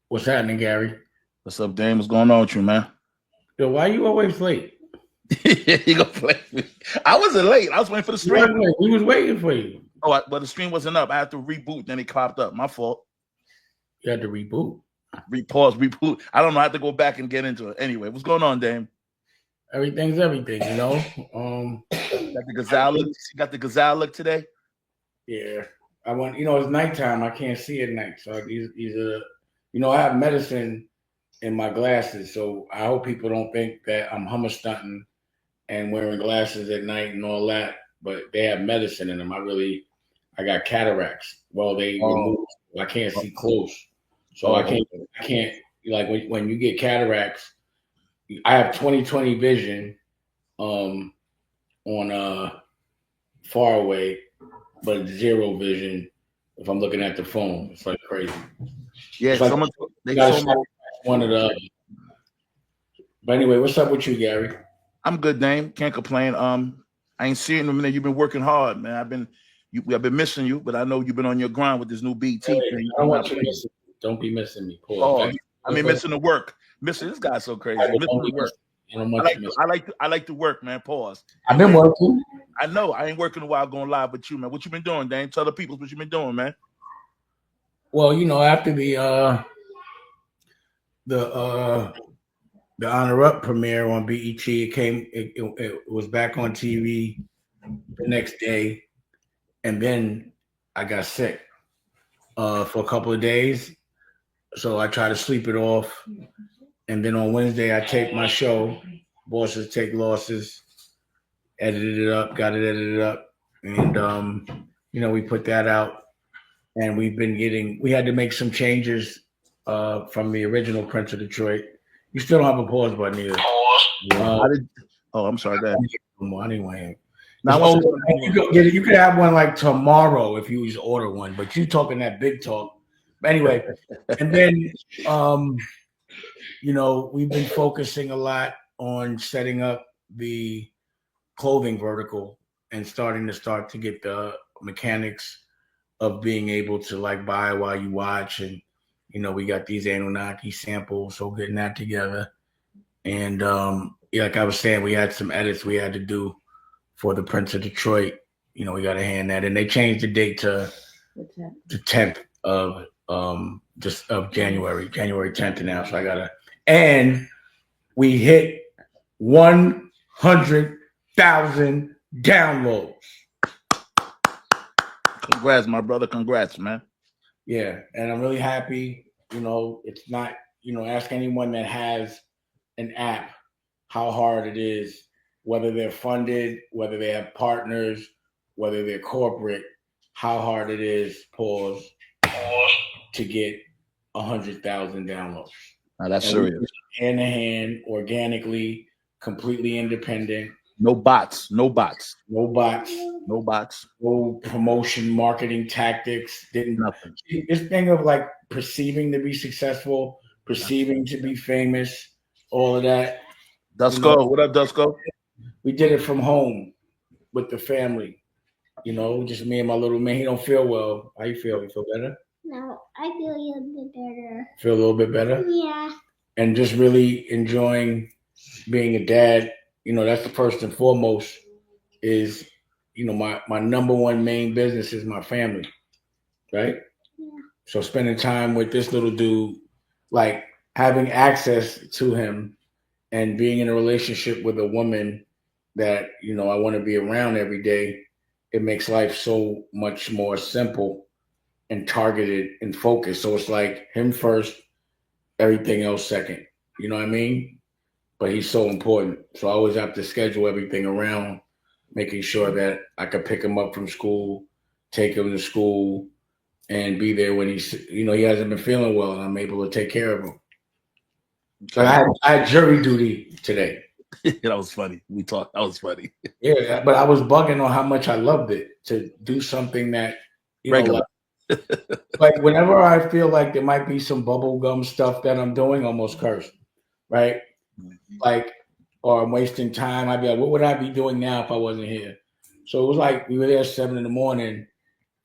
What's happening, Gary? What's up, Dame? What's going on with you, man? Yo, why you always late? You gonna play me? I wasn't late. I was waiting for the stream. We was waiting for you. But the stream wasn't up. I had to reboot. Then it popped up. My fault. You had to reboot. Pause, reboot. I don't know. I have to go back and get into it. Anyway, what's going on, Dame? Everything's everything, you know. Got the gazelle look. You got the gazelle look today. Yeah, I want. It's nighttime. I can't see at night, so I have medicine in my glasses, so I hope people don't think that I'm hummer stunting and wearing glasses at night and all that. But they have medicine in them. I got cataracts. Well, they removed. I can't see close, so I can't. Like when you get cataracts, I have 20/20 vision, on far away, but zero vision if I'm looking at the phone. It's like crazy. Yeah, it's like they told me one of the. But anyway, what's up with you, Gary? I'm good, Dame. Can't complain. I ain't seeing you in a minute. You've been working hard, man. I've been missing you, but I know you've been on your grind with this new BT thing. I don't want you missing. Don't be missing me, Paul. Missing the work. Missing this guy's so crazy. Missing the work. I like to work, man. Pause. I've been working. I know. I ain't working a while going live with you, man. What you been doing, Dame? Tell the people what you been doing, man. Well, after the Honor Up premiere on BET, it was back on TV the next day, and then I got sick for a couple of days, so I tried to sleep it off, and then on Wednesday I taped my show, Bosses Take Losses, edited it up, got it edited up, and we put that out, and we had to make some changes from the original Prince of Detroit. You still don't have a pause button either. I'm sorry, Dad. Anyway. You could have one like tomorrow if you just order one, but you talking that big talk. But anyway, and then we've been focusing a lot on setting up the clothing vertical and starting to get the mechanics of being able to like buy while you watch, and we got these Anunaki samples, so getting that together. And like I was saying, we had some edits we had to do for the Prince of Detroit. We got to hand that, and they changed the date to the 10th of January 10th now. So and we hit 100,000 downloads. Congrats, my brother. Congrats, man. Yeah, and I'm really happy. It's not, ask anyone that has an app how hard it is, whether they're funded, whether they have partners, whether they're corporate, how hard it is, to get 100,000 downloads. Now that's serious. Hand in hand, organically, completely independent. No bots. No promotion, marketing tactics. Nothing. This thing of like perceiving to be successful, perceiving to be famous, all of that. Dusko, what up, Dusko? We did it from home with the family. Just me and my little man. He don't feel well. How you feel? You feel better? No, I feel a little bit better. Feel a little bit better? Yeah. And just really enjoying being a dad. That's the first and foremost is, my number one main business is my family, right? Yeah. So spending time with this little dude, like having access to him and being in a relationship with a woman that, I want to be around every day, it makes life so much more simple and targeted and focused. So it's like him first, everything else second. You know what I mean? But he's so important. So I always have to schedule everything around making sure that I could pick him up from school, take him to school, and be there when he's, he hasn't been feeling well, and I'm able to take care of him. So I had jury duty today. That was funny. That was funny. Yeah, but I was bugging on how much I loved it to do something that, regular. Like whenever I feel like there might be some bubblegum stuff that I'm doing, almost cursed, right? Like, or I'm wasting time. I'd be like, what would I be doing now if I wasn't here? So it was like we were there 7 a.m,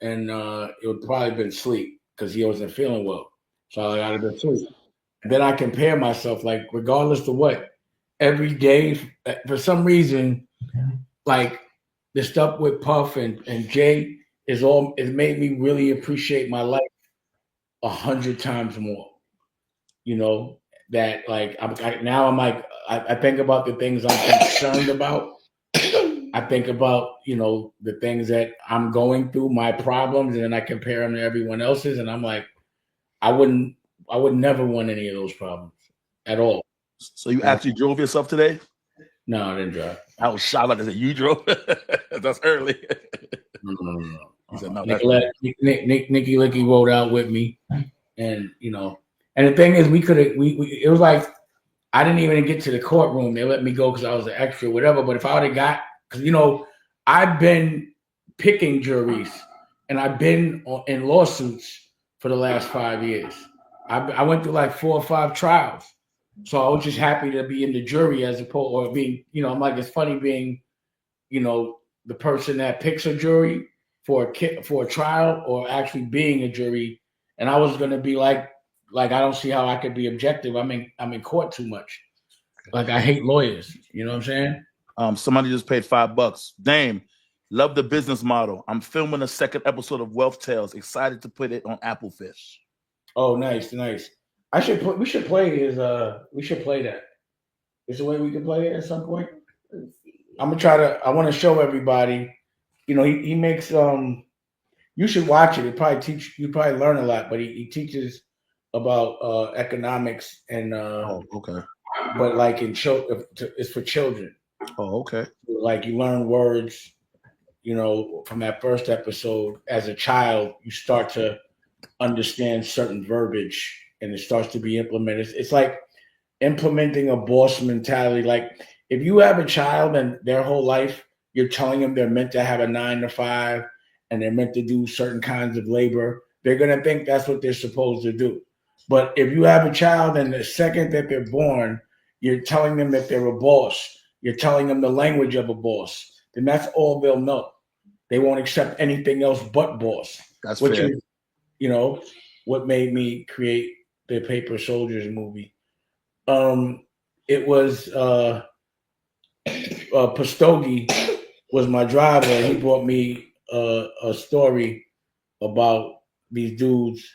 and it would probably been sleep because he wasn't feeling well. So I gotta go too. And then I compare myself, like regardless of what, every day for some reason, like the stuff with Puff and Jay it made me really appreciate my life 100 times more. You know, that like now I'm like I think about the things I'm concerned about. I think about, the things that I'm going through, my problems, and then I compare them to everyone else's, and I'm like, I wouldn't I would never want any of those problems at all. So you actually drove yourself today? No, I didn't drive. I was shocked. Like I said, you drove. That's early. No. He said, "No, that's Nikki Licky rode out with me, and and the thing is, we could have. It was like I didn't even get to the courtroom. They let me go because I was an extra, whatever. But if I would have got, because I've been picking juries, and I've been in lawsuits for the last 5 years. I went through like 4 or 5 trials, so I was just happy to be in the jury as opposed or being, I'm like it's funny being, the person that picks a jury for a trial or actually being a jury. And I was gonna be like I don't see how I could be objective. I'm in court too much. Like I hate lawyers. You know what I'm saying? Somebody just paid $5. Dame, love the business model. I'm filming a second episode of Wealth Tales. Excited to put it on Apple Fish. Oh, nice. We should play that. Is there a way we can play it at some point? I want to show everybody. He makes you should watch it. You probably learn a lot, but he teaches about economics and okay. But like it's for children. Oh, okay. Like you learn words, from that first episode. As a child, you start to understand certain verbiage, and it starts to be implemented. It's like implementing a boss mentality. Like if you have a child and their whole life you're telling them they're meant to have a 9 to 5 and they're meant to do certain kinds of labor, they're gonna think that's what they're supposed to do. But if you have a child and the second that they're born, you're telling them that they're a boss, you're telling them the language of a boss, then that's all they'll know. They won't accept anything else but boss. That's which fair. is, what made me create the Paper Soldiers movie. It was Pastogi was my driver. He brought me a story about these dudes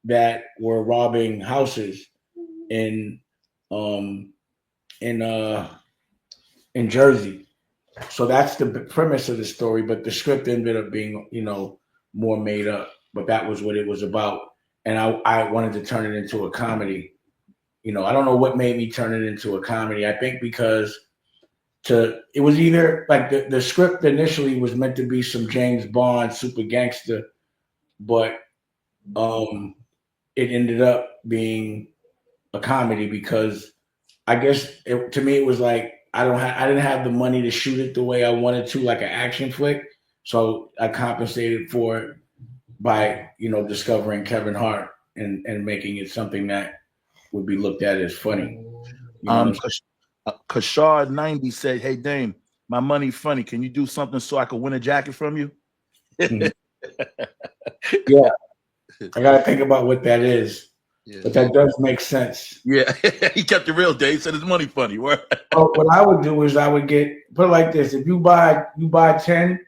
that were robbing houses in um in Jersey. So that's the premise of the story, but the script ended up being, more made up. But that was what it was about. And I wanted to turn it into a comedy. I don't know what made me turn it into a comedy. I think because it was either like the script initially was meant to be some James Bond super gangster, but it ended up being a comedy because I guess to me it was like I didn't have the money to shoot it the way I wanted to, like an action flick. So I compensated for it by discovering Kevin Hart and making it something that would be looked at as funny. Kashard 90 said, "Hey Dame, my money funny. Can you do something so I can win a jacket from you?" Mm-hmm. Yeah, I got to think about what that is. Yeah. But that does make sense. Yeah, he kept it real, Dave. Said his money funny. Well, what I would do is I would put it like this: if you buy 10,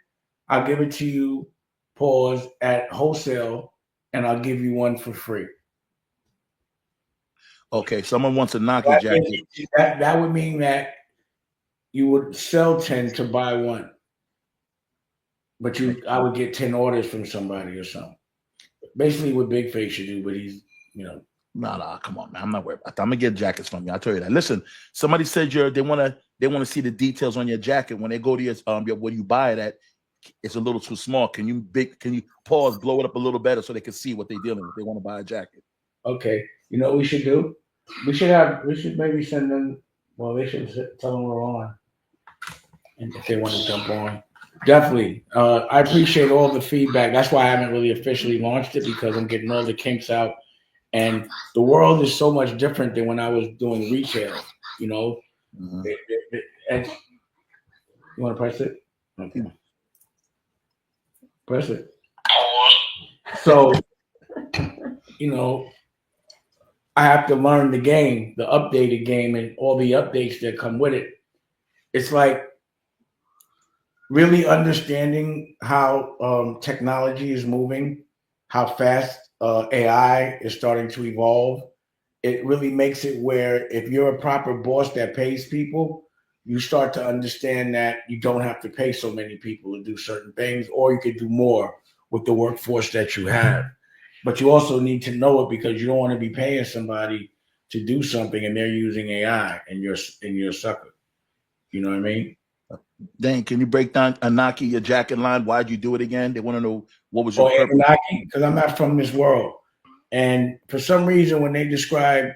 I'll give it to you, pause, at wholesale, and I'll give you one for free. Okay, someone wants a Anunaki jacket. That would mean that you would sell 10 to buy one, but I would get 10 orders from somebody or something. Basically, what Bigface should do, but he's Nah, come on, man. I'm not worried about that. I'm gonna get jackets from you. I'll tell you that. Listen, somebody said they wanna see the details on your jacket when they go to your where you buy it at. It's a little too small. Can you pause, blow it up a little better so they can see what they're dealing with? They want to buy a jacket. Okay, you know what we should do? We should maybe send them. Well, they should tell them we're on, and if they want to jump on, definitely. I appreciate all the feedback. That's why I haven't really officially launched it, because I'm getting all the kinks out. And the world is so much different than when I was doing retail, Mm-hmm. And you want to press it? Okay. Press it. So, I have to learn the game, the updated game, and all the updates that come with it. It's like really understanding how technology is moving, how fast AI is starting to evolve. It really makes it where if you're a proper boss that pays people, you start to understand that you don't have to pay so many people to do certain things, or you could do more with the workforce that you have. But you also need to know it because you don't want to be paying somebody to do something and they're using AI and you're a sucker. You know what I mean? Dang, can you break down Anunaki, your jacket line? Why'd you do it again? They want to know what was your Or purpose. Anunnaki, because I'm not from this world. And for some reason, when they describe,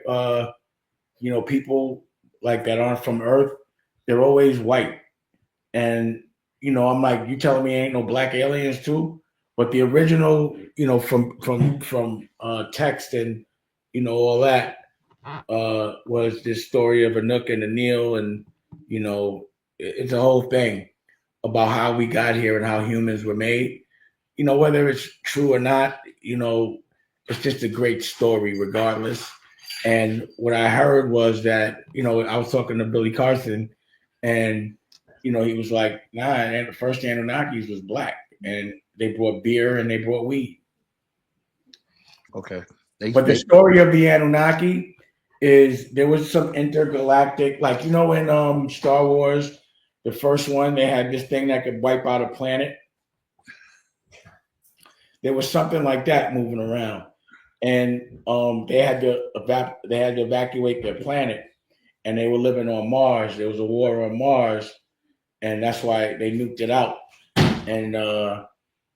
people like that aren't from Earth, they're always white. And I'm like, you telling me ain't no black aliens too? But the original, from text and all that was this story of Anuk and Anil, and it's a whole thing about how we got here and how humans were made. Whether it's true or not, it's just a great story regardless. And what I heard was that, I was talking to Billy Carson, and, he was like, nah, and the first Anunnakis was black, and they brought beer and they brought weed. Okay. But the story of the Anunnaki is there was some intergalactic, like, in Star Wars, the first one, they had this thing that could wipe out a planet. There was something like that moving around, and they had to evacuate their planet, and they were living on Mars. There was a war on Mars, and that's why they nuked it out. And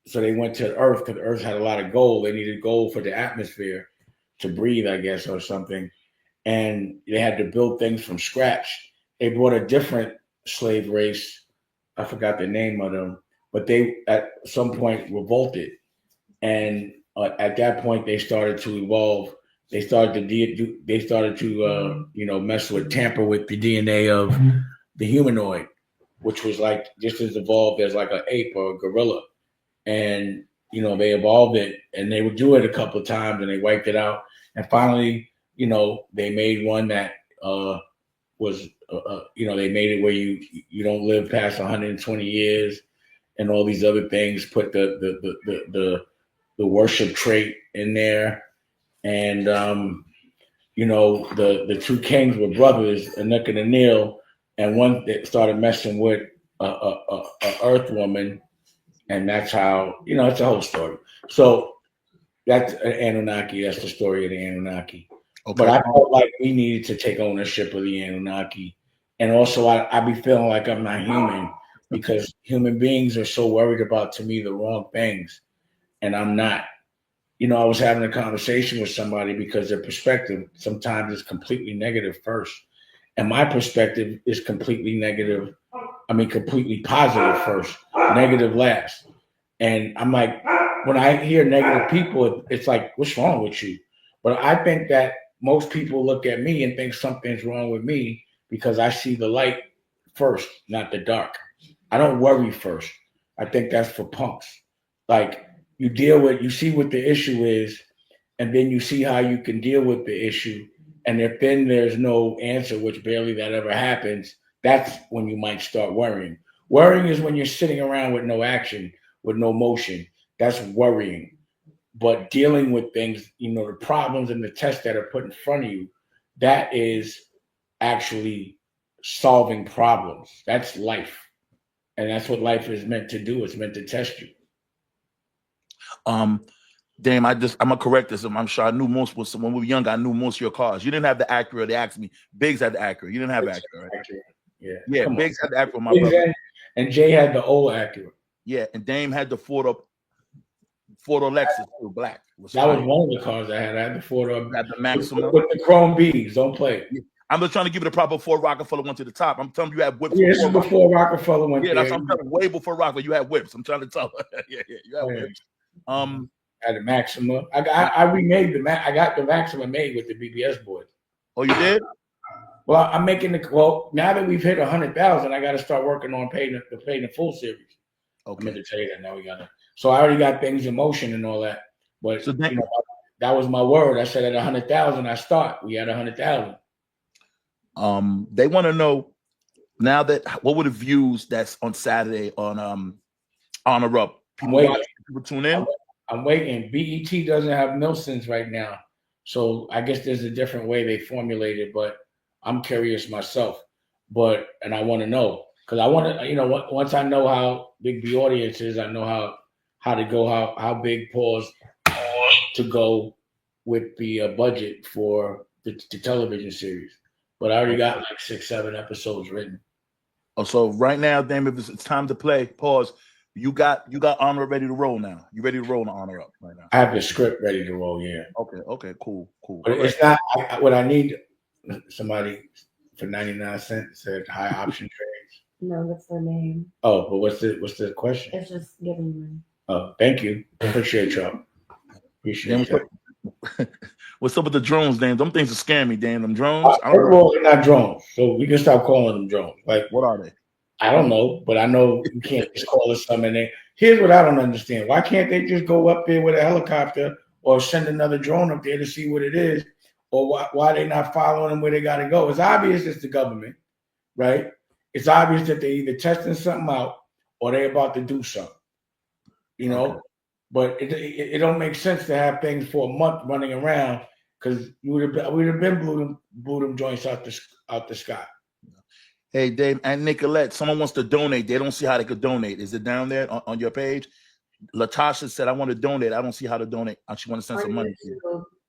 so they went to Earth because Earth had a lot of gold. They needed gold for the atmosphere to breathe, I guess, or something. And they had to build things from scratch. They brought a different slave race. I forgot the name of them, but they at some point revolted. And at that point, they started to evolve. They started to mess with, tamper with the DNA of the humanoid, which was like just as evolved as like an ape or a gorilla. And they evolved it, and they would do it a couple of times, and they wiped it out. And finally, they made one that was, they made it where you don't live past 120 years, and all these other things. Put the worship trait in there, and the two kings were brothers, Anuk and Anil, and one that started messing with a Earth woman, and that's how it's a whole story. So that's an Anunnaki. That's the story of the Anunnaki. Okay. But I felt like we needed to take ownership of the Anunnaki, and also I be feeling like I'm not human because human beings are so worried about, to me, the wrong things, and I'm not. I was having a conversation with somebody because their perspective sometimes is completely negative first. And my perspective is completely negative. I mean, completely positive first, negative last. And I'm like, when I hear negative people, it's like, what's wrong with you? But I think that most people look at me and think something's wrong with me because I see the light first, not the dark. I don't worry first. I think that's for punks. Like, you see what the issue is, and then you see how you can deal with the issue. And if then there's no answer, which barely that ever happens, that's when you might start worrying. Worrying is when you're sitting around with no action, with no motion. That's worrying. But dealing with things, the problems and the tests that are put in front of you, that is actually solving problems. That's life. And that's what life is meant to do. It's meant to test you. Damn, I'm gonna correct this. I'm sure I knew most when we were young. I knew most of your cars. You didn't have the Acura. They asked me. Biggs had the Acura. You didn't have Acura, right? Yeah. Biggs had the Acura. My brother. And Jay had the old Acura. Yeah, and Dame had the Ford Lexus, black. That was one of the cars I had. I had the Ford had the Maxima with the chrome beads. Don't play. Yeah. I'm just trying to give it a proper before Rockefeller went to the top. I'm telling you, had whips. Yeah, this is before Rockefeller went there. That's what I'm telling you, way before Rockefeller. You had whips. I'm trying to tell her. yeah, you had whips. I had the Maxima. I remade I got the Maxima made with the BBS boys. Oh, you did? Well, I'm making now that we've hit 100,000, I got to start working on paying the full series. Okay. I meant to tell you that now we got to. So I already got things in motion and all that. But so that was my word. I said at 100,000, I start. We had 100,000. They want to know now that what were the views that's on Saturday on Honor Up? People watch, people tune in. I'm waiting. BET doesn't have Nelson's right now, so I guess there's a different way they formulate it. But I'm curious myself. And I want to know because I want to, once I know how big the audience is, I know how to go, how big pause to go with the budget for the television series. But I already got like 6-7 episodes written. Oh, so right now, damn, if it's time to play, pause. You got Honor ready to roll now. You ready to roll the Honor Up right now? I have the script ready to roll. Yeah. Okay, cool. But it's not what I need. Somebody for 99 cents said high option trades. No, that's their name. Oh, but what's the question? It's just giving money. Oh, thank you. Appreciate y'all. Appreciate that. What's up with the drones, Dan? Them things are scary, Dan. Them drones. First of all, they're not drones, so we can stop calling them drones. Like, what are they? I don't know, but I know you can't just call it something. Here's what I don't understand: why can't they just go up there with a helicopter or send another drone up there to see what it is, or why they not following them where they got to go? It's obvious it's the government, right? It's obvious that they're either testing something out or they're about to do something, Okay. But it don't make sense to have things for a month running around because we'd have been blew them joints out the sky. Hey, Dave and Nicolette, someone wants to donate. They don't see how they could donate. Is it down there on your page? Latasha said, I want to donate. I don't see how to donate. She want to send some money.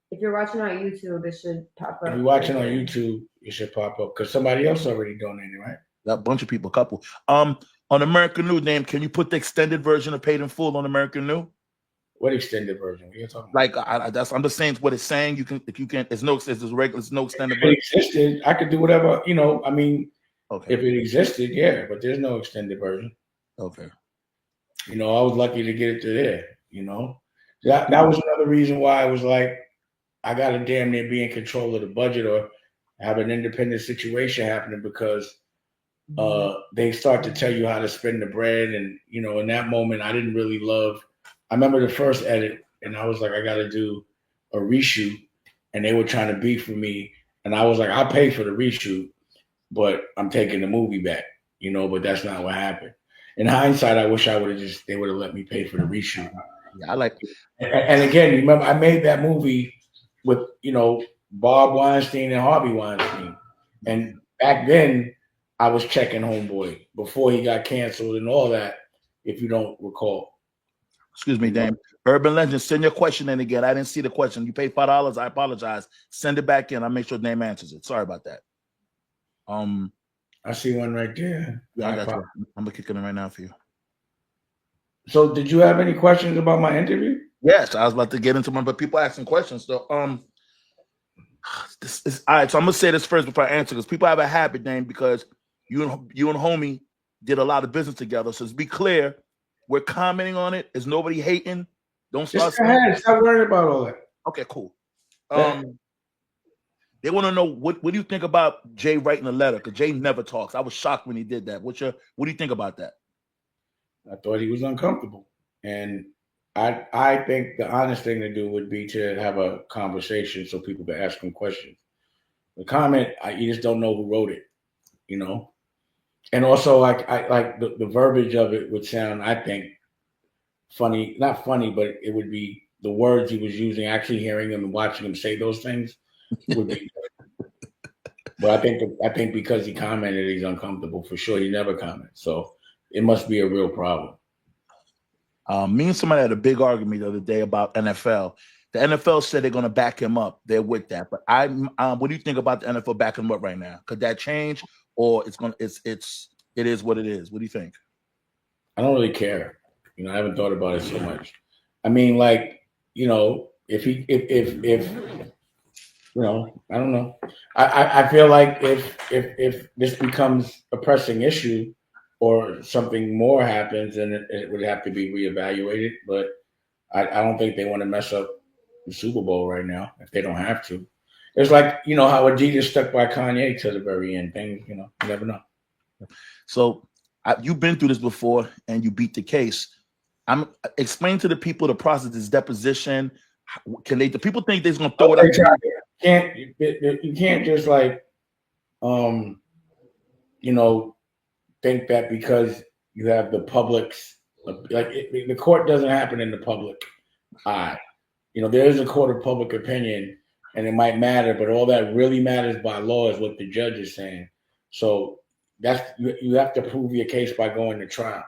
If you're watching on YouTube, it should pop up. If you're watching on YouTube, it should pop up because somebody else already donated, right? A bunch of people, a couple. On American New, Dame, can you put the extended version of Paid in Full on American New? What extended version? What are you talking about? Like I'm just saying what it's saying. If you can, it's no extended version. If it existed, I could do whatever. I mean. Okay. If it existed, yeah, but there's no extended version. Okay. I was lucky to get it to there. That was another reason why I was like, I got to damn near be in control of the budget or have an independent situation happening because they start to tell you how to spend the bread. And, in that moment, I didn't really love. I remember the first edit and I was like, I got to do a reshoot. And they were trying to beef with me. And I was like, I'll pay for the reshoot. But I'm taking the movie back, but that's not what happened. In hindsight, I wish they would have let me pay for the reshoot. Yeah, I like it. And again, remember, I made that movie with, Bob Weinstein and Harvey Weinstein. And back then, I was checking Homeboy before he got canceled and all that, if you don't recall. Excuse me, Dame. Urban Legend, send your question in again. I didn't see the question. You paid $5. I apologize. Send it back in. I'll make sure Dame answers it. Sorry about that. I see one right there. Yeah, I got you. I'm gonna kick it in right now for you. So, did you have any questions about my interview? Yes, I was about to get into one, but people asking questions. So, this is all right. So I'm gonna say this first before I answer, because people have a habit, Dame, because you and homie did a lot of business together. So, to be clear, we're commenting on it. Is nobody hating? Don't start. Stop worrying about all that. Okay, cool. They want to know what do you think about Jay writing a letter? Because Jay never talks. I was shocked when he did that. What do you think about that? I thought he was uncomfortable, and I think the honest thing to do would be to have a conversation so people can ask him questions. The comment, you just don't know who wrote it, And also, I like the verbiage of it would sound, I think, funny. Not funny, but it would be the words he was using. Actually, hearing him and watching him say those things. Would be, but I think because he commented, he's uncomfortable for sure. He never comments, so it must be a real problem. Me and somebody had a big argument the other day about NFL. The NFL said they're going to back him up. They're with that, but what do you think about the NFL backing him up right now? Could that change, or it is what it is? What do you think? I don't really care. I haven't thought about it so much. I mean, if I don't know. I feel like if this becomes a pressing issue or something more happens, then it would have to be reevaluated. But I don't think they want to mess up the Super Bowl right now if they don't have to. It's like, how Adidas stuck by Kanye to the very end. Things, you never know. So you've been through this before and you beat the case. I'm explaining to the people the process is deposition. Can they? The people think they're gonna Oh, throw it out. you can't just like you know, think that because you have the public's like the court doesn't happen in the public eye. You know, there is a court of public opinion, and it might matter, but all that really matters by law is what the judge is saying. So you have to prove your case by going to trial.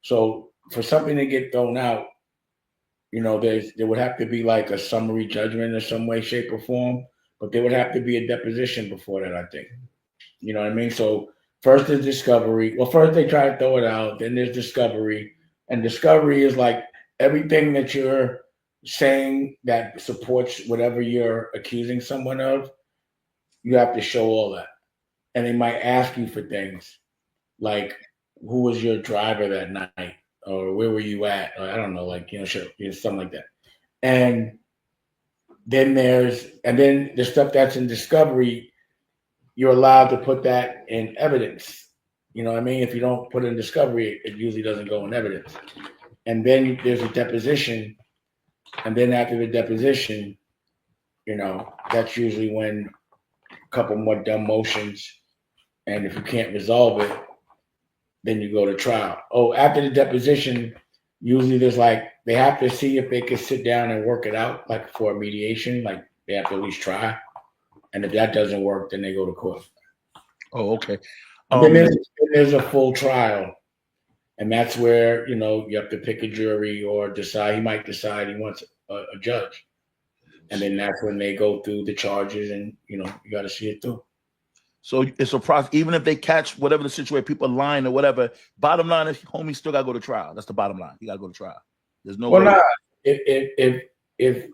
So for something to get thrown out, you know, there would have to be like a summary judgment in some way, shape, or form, but there would have to be a deposition before that, I think. You know what I mean? So first there's discovery. Well, first they try to throw it out, then there's discovery. And discovery is like everything that you're saying that supports whatever you're accusing someone of, you have to show all that. And they might ask you for things like who was your driver that night? Or where were you at? Or I don't know, like, you know, sure, you know, something like that. And then the stuff that's in discovery, you're allowed to put that in evidence. You know what I mean? If you don't put it in discovery, it usually doesn't go in evidence. And then there's a deposition. And then after the deposition, you know, that's usually when a couple more dumb motions. And if you can't resolve it, then you go to trial. Oh, after the deposition, usually there's like, they have to see if they can sit down and work it out, like for a mediation, like they have to at least try. And if that doesn't work, then they go to court. Oh, okay. Then there's a full trial, and that's where, you know, you have to pick a jury or decide. He might decide he wants a judge, and then that's when they go through the charges, and you know, you got to see it through. So it's a process. Even if they catch whatever the situation, people lying or whatever. Bottom line is, homie still got to go to trial. That's the bottom line. He got to go to trial. There's no. Well, nah. If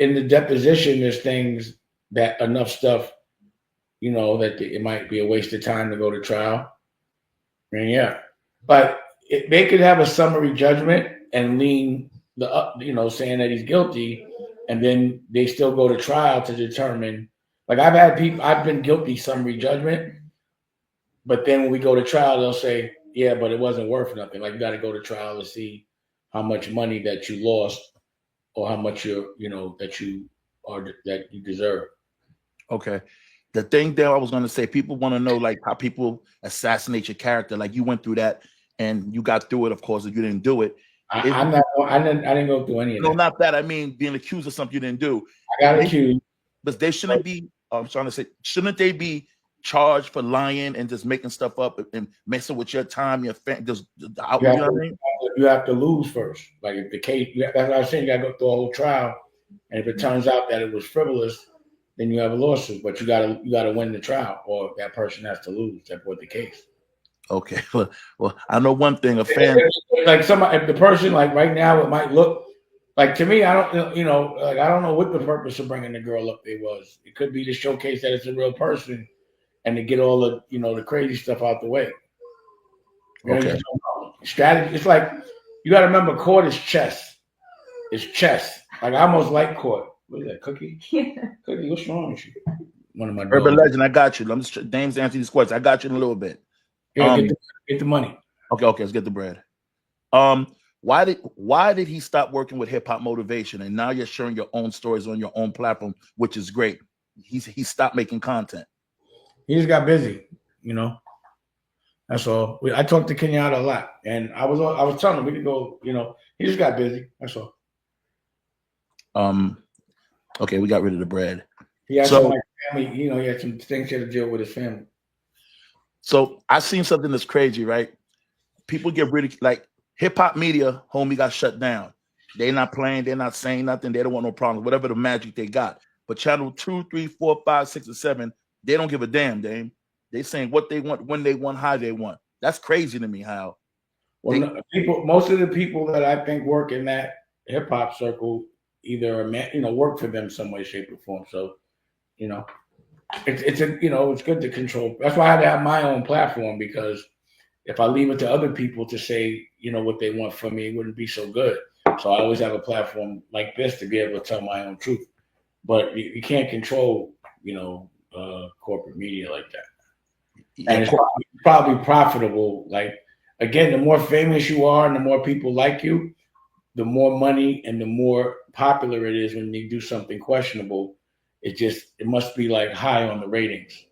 in the deposition there's things that enough stuff, you know, that it might be a waste of time to go to trial. I mean, yeah, but they could have a summary judgment and lean you know, saying that he's guilty, and then they still go to trial to determine. Like I've been guilty summary judgment, but then when we go to trial, they'll say, yeah, but it wasn't worth nothing. Like you got to go to trial to see how much money that you lost or how much that you deserve. Okay. The thing that I was going to say, people want to know like how people assassinate your character. Like you went through that and you got through it. Of course, if you didn't do it. I didn't go through any of that. No, not that. I mean, being accused of something you didn't do. I got accused. But they shouldn't be, I'm trying to say, shouldn't they be charged for lying and just making stuff up and messing with your time, your family? You know what I mean? You have to lose first. Like if the case, that's what I was saying, you got to go through a whole trial. And if it turns out that it was frivolous, then you have a lawsuit. But you gotta win the trial, or that person has to lose. That brought the case. Okay. Well, I know one thing. A fan, like somebody, if the person, like right now, it might look like to me. I don't, you know, like I don't know what the purpose of bringing the girl up there was. It could be to showcase that it's a real person, and to get all the, you know, the crazy stuff out the way. Okay. Strategy. It's like you got to remember, court is chess. It's chess. Like I almost like court. What is that, Cookie? Yeah. Cookie, what's wrong with you? One of my Urban dogs. Legend, I got you. I'm just Dame's answering these questions. I got you in a little bit. Yeah, get the money. Okay, let's get the bread. Why did he stop working with Hip Hop Motivation, and now you're sharing your own stories on your own platform, which is great? He stopped making content. He just got busy, you know. That's all. I talked to Kenyatta a lot, and I was telling him we could go. You know, he just got busy. That's all. Okay, we got rid of the bread. He had some family. You know, he had some things he had to deal with his family. So I seen something that's crazy, right? People get really like hip hop media. Homie got shut down. They're not playing. They're not saying nothing. They don't want no problems. Whatever the magic they got. But channel 2, 3, 4, 5, 6, and 7, they don't give a damn, Dame. They saying what they want, when they want, how they want. That's crazy to me. How? Well, most of the people that I think work in that hip hop circle either work for them some way, shape, or form. So, you know, it's good to control. That's why I had to have my own platform, because if I leave it to other people to say, you know, what they want from me, it wouldn't be so good. So I always have a platform like this to be able to tell my own truth. But you can't control, you know, corporate media like that. And it's probably profitable. Like, again, the more famous you are and the more people like you, the more money and the more popular it is when you do something questionable. It must be like high on the ratings,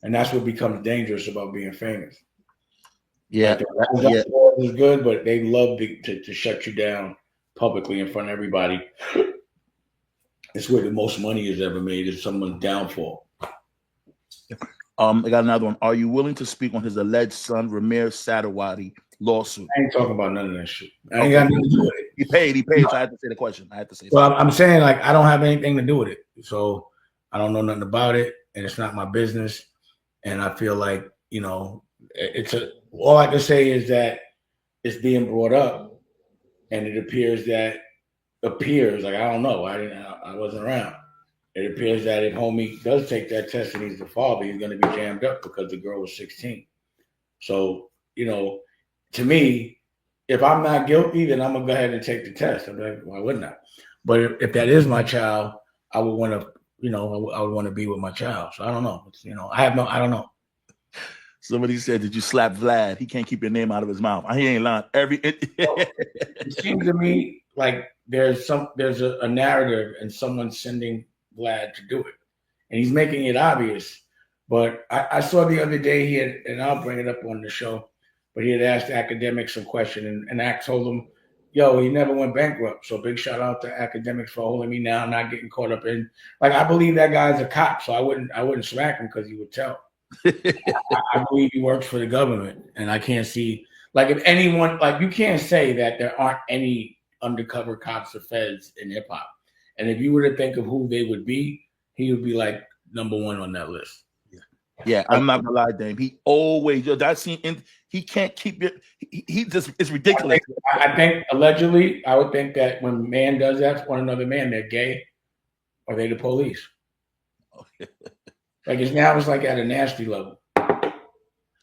and that's what becomes dangerous about being famous. Yeah, Like the is good, but they love to shut you down publicly in front of everybody. It's where the most money is ever made is someone's downfall. I got another one. Are you willing to speak on his alleged son Ramir Sadawadi lawsuit? I ain't talking about none of that shit. I ain't got nothing to do with it. He paid. So I had to say the question. I had to say. Well, I'm saying like I don't have anything to do with it, so I don't know nothing about it, and it's not my business. And I feel like all I can say is that it's being brought up, and it appears like I don't know. I wasn't around. It appears that if homie does take that test and he's the father, he's going to be jammed up because the girl was 16. So, to me, if I'm not guilty, then I'm going to go ahead and take the test. I'm like, why wouldn't I? But if that is my child, I would want to, I would want to be with my child. So I don't know. I don't know. Somebody said, did you slap Vlad? He can't keep your name out of his mouth. He ain't lying. It seems to me like there's a narrative and someone sending Vlad to do it, and he's making it obvious. But I saw the other day and I'll bring it up on the show, but he had asked academics some question, and Act told him, yo, he never went bankrupt. So big shout out to academics for holding me now, not getting caught up in, like, I believe that guy's a cop, so I wouldn't smack him because he would tell. I believe he works for the government, and I can't see, like, if anyone, like, you can't say that there aren't any undercover cops or feds in hip hop. And if you were to think of who they would be, he would be like number one on that list. Yeah, I'm not gonna lie, Dame. He always that scene. He can't keep it. He just it's ridiculous. I think allegedly, I would think that when a man does that to one another man, they're gay, or they the police. Like it's like at a nasty level.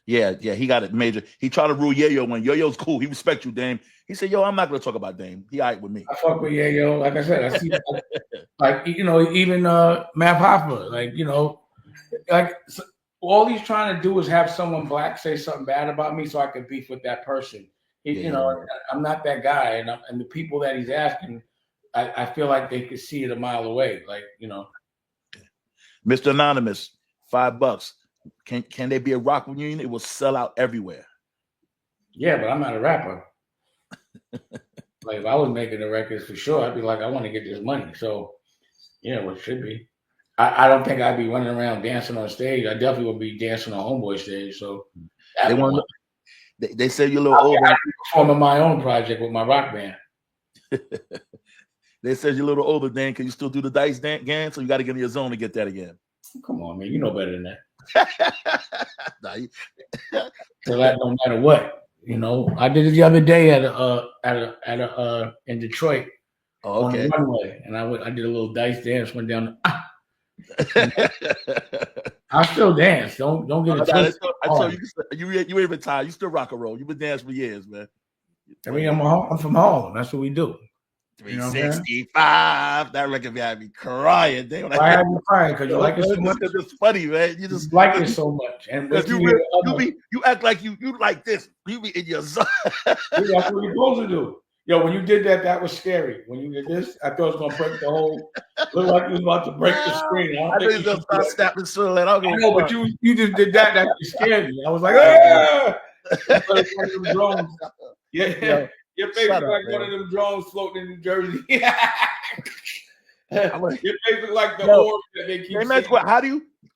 Yeah, he got it major. He tried to rule Yayo when Yo-Yo's cool. He respect you, Dame. He said, yo, I'm not gonna talk about Dame. He all right with me. I fuck with Yayo. Like I said, I see like even Matt Hoffa, like so all he's trying to do is have someone black say something bad about me so I can beef with that person. I'm not that guy, and the people that he's asking, I feel like they could see it a mile away. Like, Mr. Anonymous, $5. Can they be a rock reunion? It will sell out everywhere. Yeah, but I'm not a rapper. Like if I was making the records for sure, I'd be like, I want to get this money. So, what should be. I don't think I'd be running around dancing on stage. I definitely would be dancing on Homeboy stage. So they say you're a little older. I'm performing my own project with my rock band. They said you're a little older, Dan. Can you still do the dice dance? So you got to get in your zone to get that again. Come on, man. You know better than that. Nah, so that no matter what. I did it the other day in Detroit. Oh, okay. On the runway, and I did a little dice dance, went down. I still dance. Don't get it twisted. I told you ain't retired. You still rock and roll. You've been dancing for years, man. I mean, I'm from Harlem. That's what we do. 365. That record had me crying. Why have you crying? Because you like it so much. It's funny, man. You just like it so much, and you act like you like this. You be in your zone. That's what you're supposed to do. Yo, when you did that was scary. When you did this, I thought it was gonna break the whole. Looked like you was about to break the screen. I think you just start snapping so that I know, but you just did that. That scared me. I was like, ah! Yeah. Your face is like one of them drones floating in New Jersey. Your face is like the orb that they keep saying.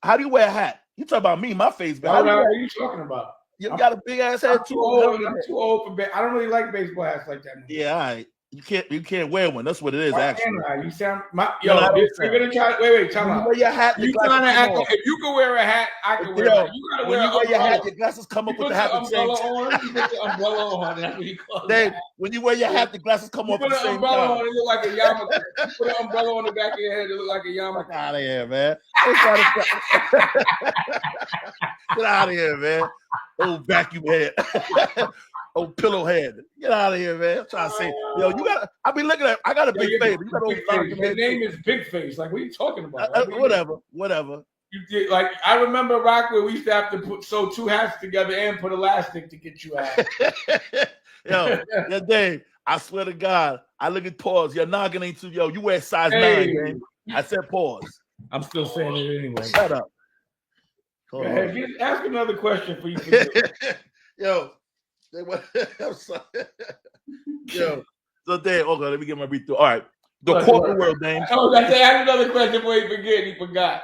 How do you wear a hat? You talk about me, my face, man. What are you talking about? You got a big ass head. I'm too old for I don't really like baseball hats like that. Yeah, all right. You can't wear one. That's what it is. Why actually. You sound you're gonna try. Wait, time out. Wear your hat. You trying to act like if you can wear a hat, I can wear. You gotta when you wear your hat, your glasses come up with the hat. You put the umbrella on. That's what you call it. When you wear your hat, the glasses come up at the same time. You put an umbrella on, it look like a yarmulke. You put an umbrella on the back of your head, it look like a yarmulke. Get out of here, man. Get out of here, man. Old vacuum head. Old pillow head. Get out of here, man. I'm trying to say, yo, you got. I be looking at. I got a big face. You got old face. His name is Bigface. Like, what are you talking about? Whatever. You did, like, I remember Rock where we used to have to sew two hats together and put elastic to get you out. Yo, that day I swear to God, I look at pause. Your noggin ain't too, yo. You wear size 9, man. I said pause. I'm still saying it anyway. Shut up. Go ahead. Ask another question for you. Yo, I'm sorry. Yo, so there. Okay, let me get my read through. All right, the corporate world, Dame. Oh, I said ask another question before you forget. He forgot.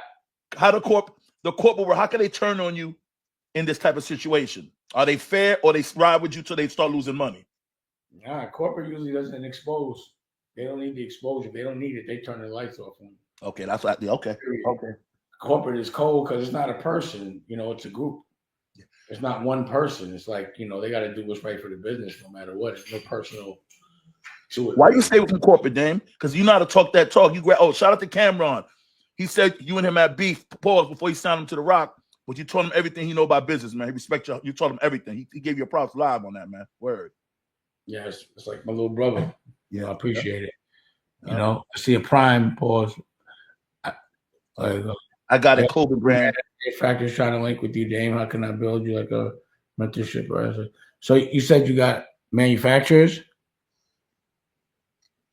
How the corporate world? How can they turn on you in this type of situation? Are they fair, or they ride with you till they start losing money? Nah, corporate usually doesn't expose. They don't need the exposure. They don't need it. They turn the lights off on you. Okay, that's what. Okay. Corporate is cold because it's not a person. It's a group. It's not one person. It's like they got to do what's right for the business, no matter what. It's no personal to it. Why you stay from corporate, Dame? Because you know how to talk that talk. You shout out to Cameron. He said you and him had beef. Pause before he signed him to the Rock. But you told him everything he know about business, man. He respect you. You told him everything. He gave you a props live on that, man. Word. Yeah, it's like my little brother. Yeah, I appreciate it. To see a prime pause. I got it, Kobe brand. Factors trying to link with you, Dame. How can I build you like a mentorship? So you said you got manufacturers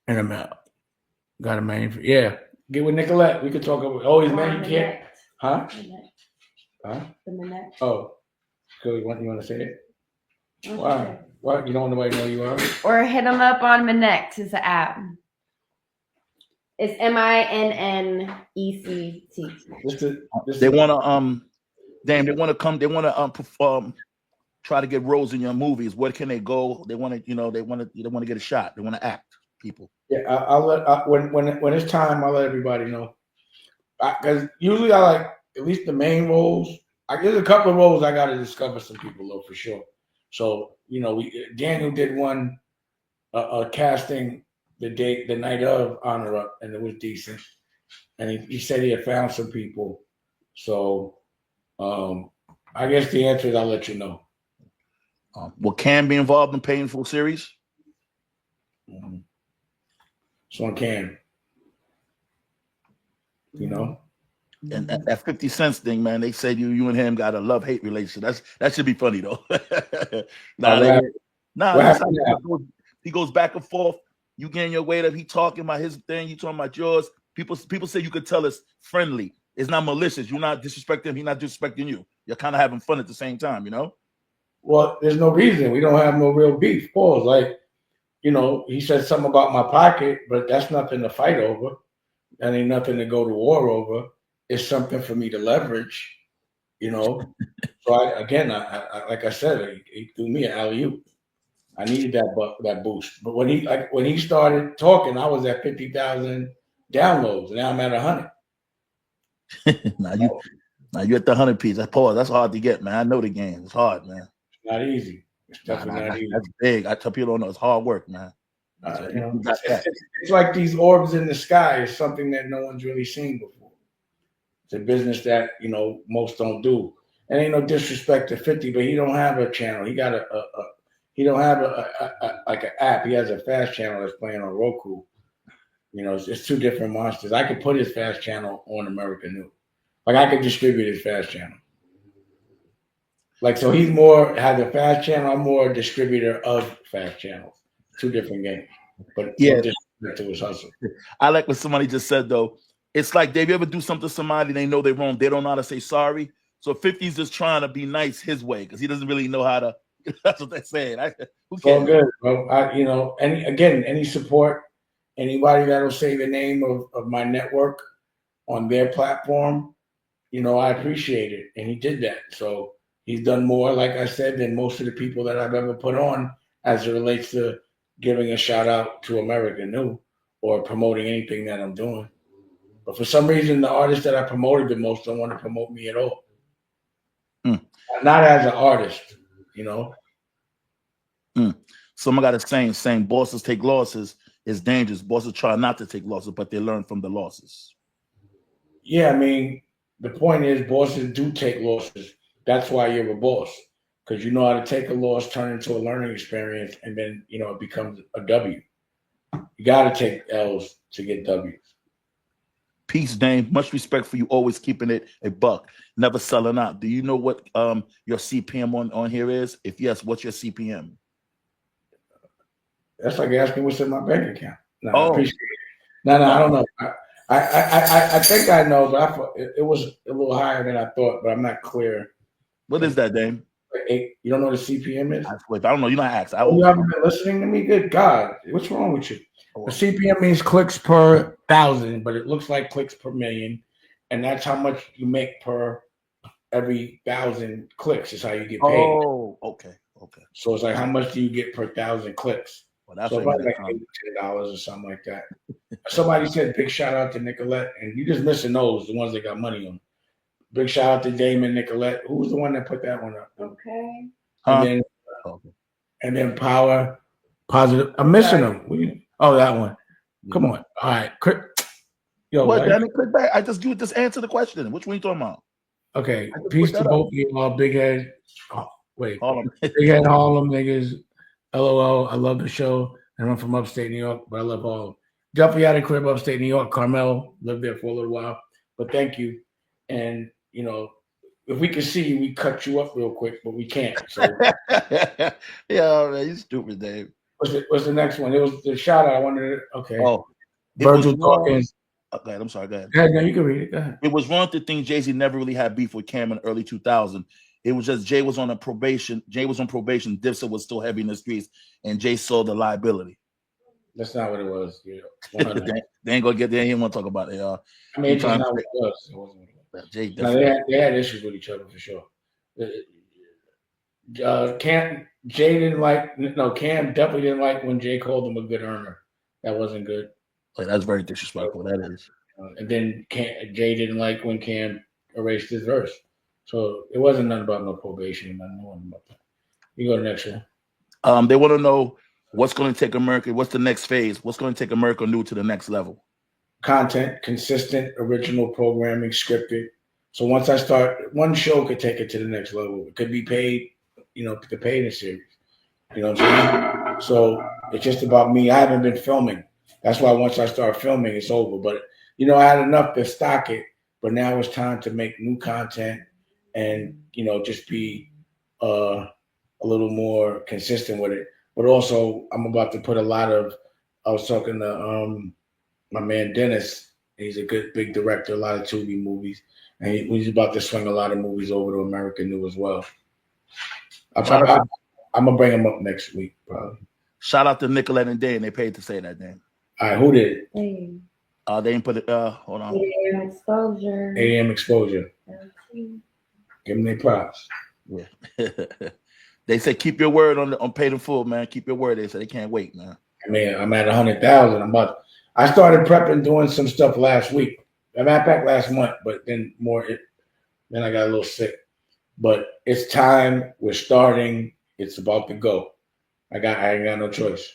and got a manufacturer. Yeah, get with Nicolette. We could talk about always manufacturer. Huh? The Minette. Oh, so you want to say it? Why? What? You don't want nobody to know you are? Or hit them up on Minect. It's an app. It's MINNECT. They want to Damn, they want to come. They want to try to get roles in your movies. Where can they go? They want to, they want to get a shot. They want to act. People. Yeah, I'll let when it's time. I'll let everybody know. Because usually I like at least the main roles. There's a couple of roles I got to discover some people though for sure. So Daniel did one a casting the night of Honor Up, and it was decent. And he said he had found some people. So I guess the answer is I'll let you know. Will Cam be involved in Painful series? Mm-hmm. So on Cam. And that 50 cents thing, man, they said you and him got a love-hate relationship. That should be funny though. He goes back and forth. You getting your weight up, he talking about his thing, you talking about yours. People say you could tell it's friendly. It's not malicious. You're not disrespecting him, he's not disrespecting you. You're kind of having fun at the same time, Well, there's no reason. We don't have no real beef. Pause. Like, he said something about my pocket, but that's nothing to fight over. That ain't nothing to go to war over. It's something for me to leverage, So I like I said, he threw me an alley-oop. I needed that boost. But when he started talking, I was at 50,000 downloads. Now I'm at 100. Now you at the 100 piece. That's hard to get, man. I know the game. It's hard, man. It's not easy. It's definitely not easy. That's big. I tell people don't know it's hard work, man. It's like these orbs in the sky is something that no one's really seen before. It's a business that most don't do. And ain't no disrespect to 50, but he don't have a channel. He got he don't have like an app. He has a fast channel that's playing on Roku. It's two different monsters. I could put his fast channel on American News. Like I could distribute his fast channel. Like so, he's has a fast channel. I'm more a distributor of fast channels. Two different games, but yeah, to his hustle. I like what somebody just said though. It's like Dave, you ever do something to somebody they know they're wrong, they don't know how to say sorry. So 50's just trying to be nice his way because he doesn't really know how to. That's what they're saying. It's all good, bro. Any support, anybody that'll say the name of my network on their platform, I appreciate it, and he did that. So he's done more, like I said, than most of the people that I've ever put on as it relates to giving a shout out to American New or promoting anything that I'm doing. But for some reason, the artists that I promoted the most don't want to promote me at all. Not as an artist, Someone got a saying bosses take losses is dangerous. Bosses try not to take losses, but they learn from the losses. Yeah, I mean, the point is bosses do take losses. That's why you're a boss. Because you know how to take a loss, turn it into a learning experience, and then, it becomes a W. You got to take L's to get W's. Peace, Dame. Much respect for you always keeping it a buck, never selling out. Do you know what your CPM on here is? If yes, what's your CPM? That's like asking what's in my bank account. No, I Oh, appreciate it. No, I don't know. I think I know, but I thought it was a little higher than I thought, but I'm not clear. what is that, Dame? You don't know what the CPM is? If I don't know, you know, I asked. I Oh, you will. haven't been listening to me? Good God. What's wrong with you? Oh, The CPM means clicks per thousand, but it looks like clicks per million. And that's how much you make per every 1,000 clicks is how you get paid. oh, okay. So it's like, how much do you get per 1,000 clicks? Well, that's So what about like $10 or something like that. Somebody said big shout out to Nicolette, and you just missing those, the ones that got money on. Big shout out to Damon Nicolette. Who was the one that put that one up? Okay. And then Power Positive. I'm missing them. Oh, that one. Come on. All right. Yo, what? Danny, click back. I just answer the question. Which one you talking about? Okay. Peace to both of you all. Big head. Oh, wait. Harlem. Big head Harlem niggas. LOL. I love the show. And I'm from upstate New York, but I love Harlem. Definitely out of crib upstate New York. Carmel lived there for a little while. But thank you. And you know, if we could see you, we cut you up real quick, but we can't. So yeah, man, you stupid, Dave. What's the next one? It was the shout out. I wanted to. Okay. Oh, Virgil Dawkins. Go ahead. I'm sorry. Go ahead. No, you can read it. Go ahead. It was wrong to think Jay-Z never really had beef with Cam in early 2000. It was just Jay was on probation. Dipset was still heavy in the streets, and Jay saw the liability. That's not what it was. Yeah. They ain't gonna get there. He didn't want to talk about it. I mean, it's not what it was. It wasn't what it was. Jay, they had issues with each other for sure. Cam definitely didn't like when Jay called him a good earner. That wasn't good. Like, that's very disrespectful. That is. And then Jay didn't like when Cam erased his verse. So it wasn't nothing about no probation. Nothing about that. You go to the next one. They want to know what's going to take America. What's the next phase? What's going to take America New to the next level? Content, consistent, original programming, scripted. So once I start, one show could take it to the next level. It could be paid, the paid in series. You know what I'm saying? So it's just about me. I haven't been filming. That's why once I start filming, it's over. But I had enough to stock it. But now it's time to make new content and just be a little more consistent with it. But also, I'm about to put a lot of. I was talking to my man Dennis. He's a good big director, a lot of Tubi movies, and he's about to swing a lot of movies over to American New as well. I'm gonna bring him up next week, probably. Shout out to Nicolette and Dan. They paid to say that name. All right, who did it? They didn't put it. Hold on. AM Exposure. AM Exposure. Give them their props. Yeah. They said keep your word on paid in full, man. Keep your word. They said they can't wait, man. I mean, I'm at 100,000. I started prepping, doing some stuff last week. I matter of fact, last month, but then then I got a little sick. But it's time. We're starting. It's about to go. I ain't got no choice.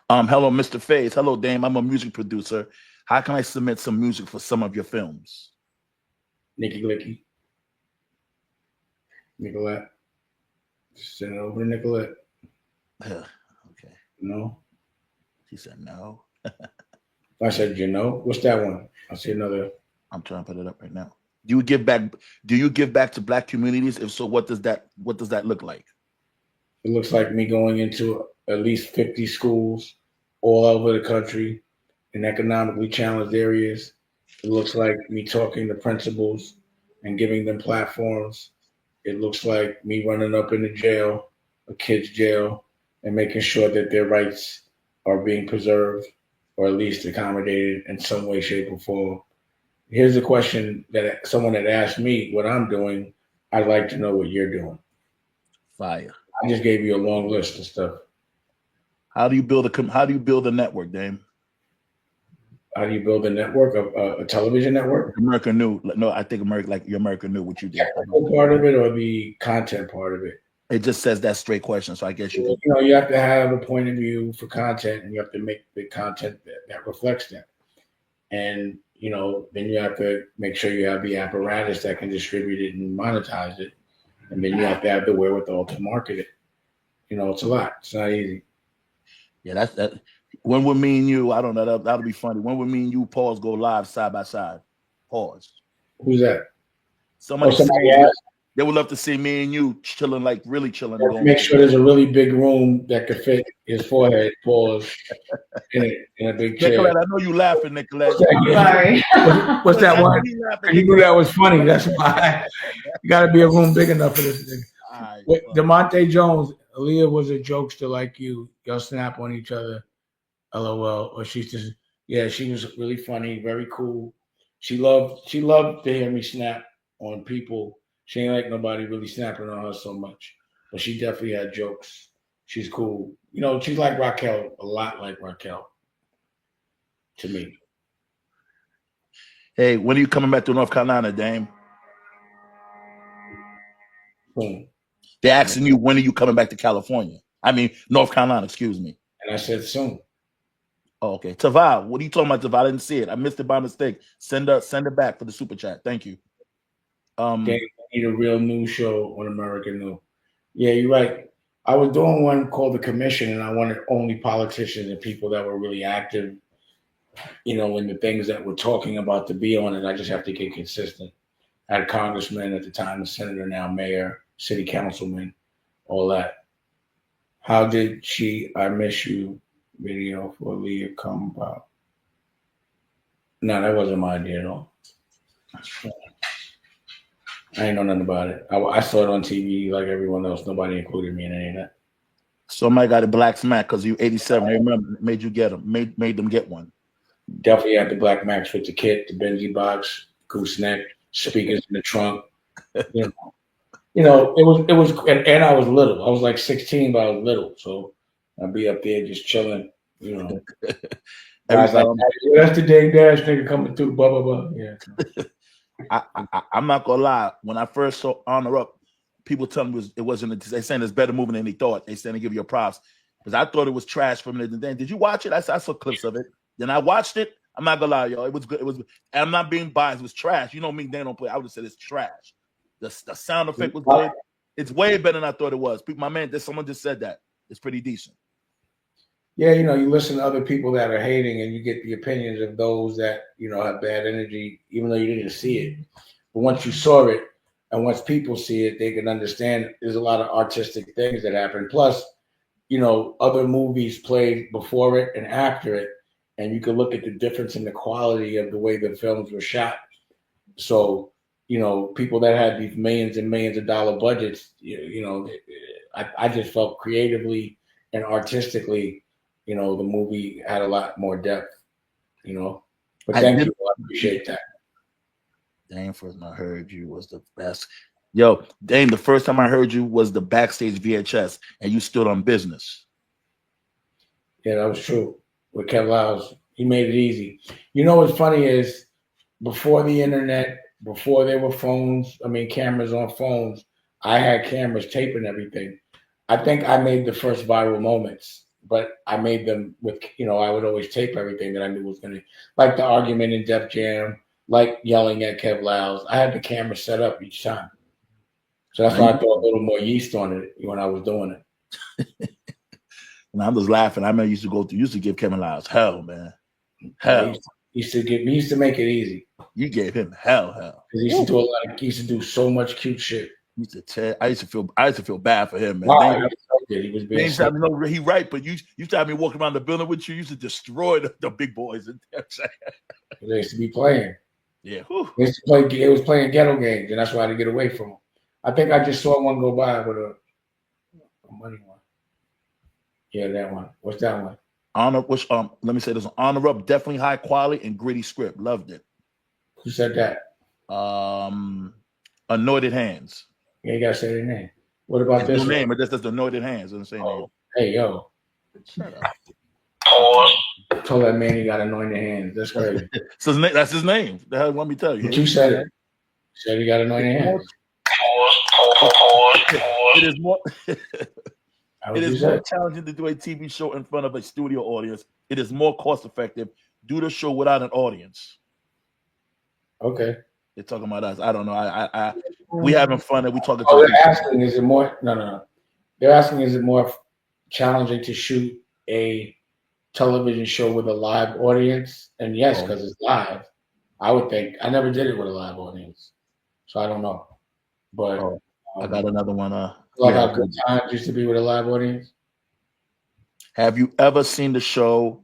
Hello, Mr. Faze. Hello, Dame. I'm a music producer. How can I submit some music for some of your films? Nicky Licky. Nicolette. Just send it over to Nicolette. Okay. No. She said no. I said, what's that one? I see another. I'm trying to put it up right now. Do you give back to Black communities? If so, what does that look like? It looks like me going into at least 50 schools all over the country in economically challenged areas. It looks like me talking to principals and giving them platforms. It looks like me running up in the jail, a kid's jail, and making sure that their rights are being preserved or at least accommodated in some way, shape, or form. Here's a question that someone had asked me what I'm doing. I'd like to know what you're doing. Fire. I just gave you a long list of stuff. How do you build a network, Dame? How do you build a network, a television network? American New. No, I think your American New, what you did. Part of it or the content part of it? It just says that straight question, so I guess you you have to have a point of view for content, and you have to make the content that reflects that. And then you have to make sure you have the apparatus that can distribute it and monetize it, and then you have to have the wherewithal to market it. It's a lot. It's not easy. Yeah, that's that. When would me and you? I don't know. That'll be funny. When would me and you go live side by side? Pause. Who's that? Somebody asked. They would love to see me and you chilling, like really chilling. Make sure there's a really big room that could fit his forehead, pause, in a big chair. Nicolette, I know you laughing, Nicolette. Sorry. What's that I know one? you laughing, You knew Nicolette. that was funny. That's why you got to be a room big enough for this thing. All right, Wait, fuck. DeMonte Jones, Aaliyah was a jokester like you. Y'all snap on each other. LOL. Or she's just, yeah, she was really funny, very cool. She loved to hear me snap on people. She ain't like nobody really snapping on her so much. But she definitely had jokes. She's cool. You know, she's like Raquel, a lot like Raquel to me. Hey, when are you coming back to North Carolina, Dame? Boom. They're asking you, when are you coming back to California? I mean, North Carolina, excuse me. And I said soon. Oh, okay. Taval, what are you talking about, Taval? I didn't see it. I missed it by mistake. Send it back for the super chat. Thank you. They need a real news show on American News. Yeah, you're right. I was doing one called The Commission, and I wanted only politicians and people that were really active, you know, in the things that we're talking about to be on it. I just have to get consistent. I had a congressman at the time, a senator, now mayor, city councilman, all that. How did I Miss You video for Leah come about? No, that wasn't my idea at all. I ain't know nothing about it. I saw it on TV like everyone else. Nobody included me in any of that. Somebody got a black smack because you 87. I remember, made you get them, made them get one. Definitely had the Black Max with the kit, the Benzie box, gooseneck, speakers in the trunk. You know, it was, and I was little. I was like 16, but I was little, so I'd be up there just chilling. You know, guys like, that's the Dave Dash nigga coming through. Blah blah blah. Yeah. I'm not gonna lie. When I first saw Honor Up, people telling me it wasn't. They saying it's better moving than they thought. They saying to give you props because I thought it was trash from the then. Did you watch it? I saw clips of it. Then I watched it. I'm not gonna lie, y'all. It was good. It was. And I'm not being biased. It was trash. You know me. They don't play. I would have said it's trash. The sound effect was good. It's way better than I thought it was. My man, someone just said that. It's pretty decent. Yeah, you know, you listen to other people that are hating and you get the opinions of those that, you know, have bad energy, even though you didn't see it. But once you saw it and once people see it, they can understand there's a lot of artistic things that happen. Plus, you know, other movies played before it and after it, and you can look at the difference in the quality of the way the films were shot. So, you know, people that had these millions and millions of dollar budgets, you know, I just felt creatively and artistically, you know, the movie had a lot more depth, you know. But thank you. I appreciate that. Dame, first time I heard you was the best. Yo, Dame, the first time I heard you was the backstage VHS, and you stood on business. Yeah, that was true. With Kev Lyles, he made it easy. You know what's funny is before the internet, before there were phones, cameras on phones, I had cameras taping everything. I think I made the first viral moments, but I made them with, you know, I would always tape everything that I knew was going to, like the argument in Def Jam, like yelling at Kev Lyles. I had the camera set up each time. So that's why I threw a little more yeast on it when I was doing it. And I'm just laughing. I remember used to give Kevin Lyles hell, man. Hell. He used to make it easy. You gave him hell. He used to do he used to do so much cute shit. I used to feel bad for him, man. Wow, he was being he right, but you used to have me walking around the building with you. You used to destroy the big boys. They used to be playing. Yeah. They used to play. It was playing ghetto games, and that's why I had to get away from them. I think I just saw one go by with a money one. Yeah, that one. What's that one? Let me say this: Honor Up, definitely high quality and gritty script. Loved it. Who said that? Anointed Hands. Yeah, you gotta say their name. What about this name? But that's the Anointed Hands. Doesn't say name. Hey, yo. Shut up. I told that man he got anointed hands. That's crazy. So that's his name. The hell want me to tell you? But you said it. You said he got anointed hands. It is more. It is more challenging to do a TV show in front of a studio audience. It is more cost effective. Do the show without an audience. Okay. They're talking about us. I don't know. We having fun and we talking. Oh, they're asking, is it more? No. They're asking, is it more challenging to shoot a television show with a live audience? And yes, because it's live. I would think. I never did it with a live audience, so I don't know. But Oh, I got another one. like how Good Times used to be with a live audience. Have you ever seen the show?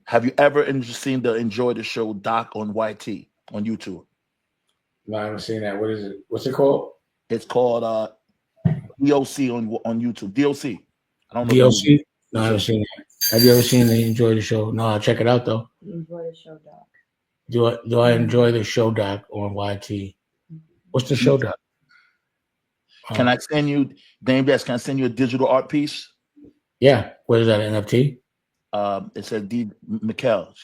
Have you ever enjoyed the show Doc on YT on YouTube? No, I haven't seen that. What is it? What's it called? It's called DOC on YouTube. DOC. I don't know. DLC? No, I haven't seen that. Have you ever seen the Enjoy the Show? No, I'll check it out though. Enjoy the show, Doc. Do I enjoy the show doc on YT? What's the show doc? Can I send you, Dame Dash, can I send you a digital art piece? Yeah. What is that, NFT? It said Miguel,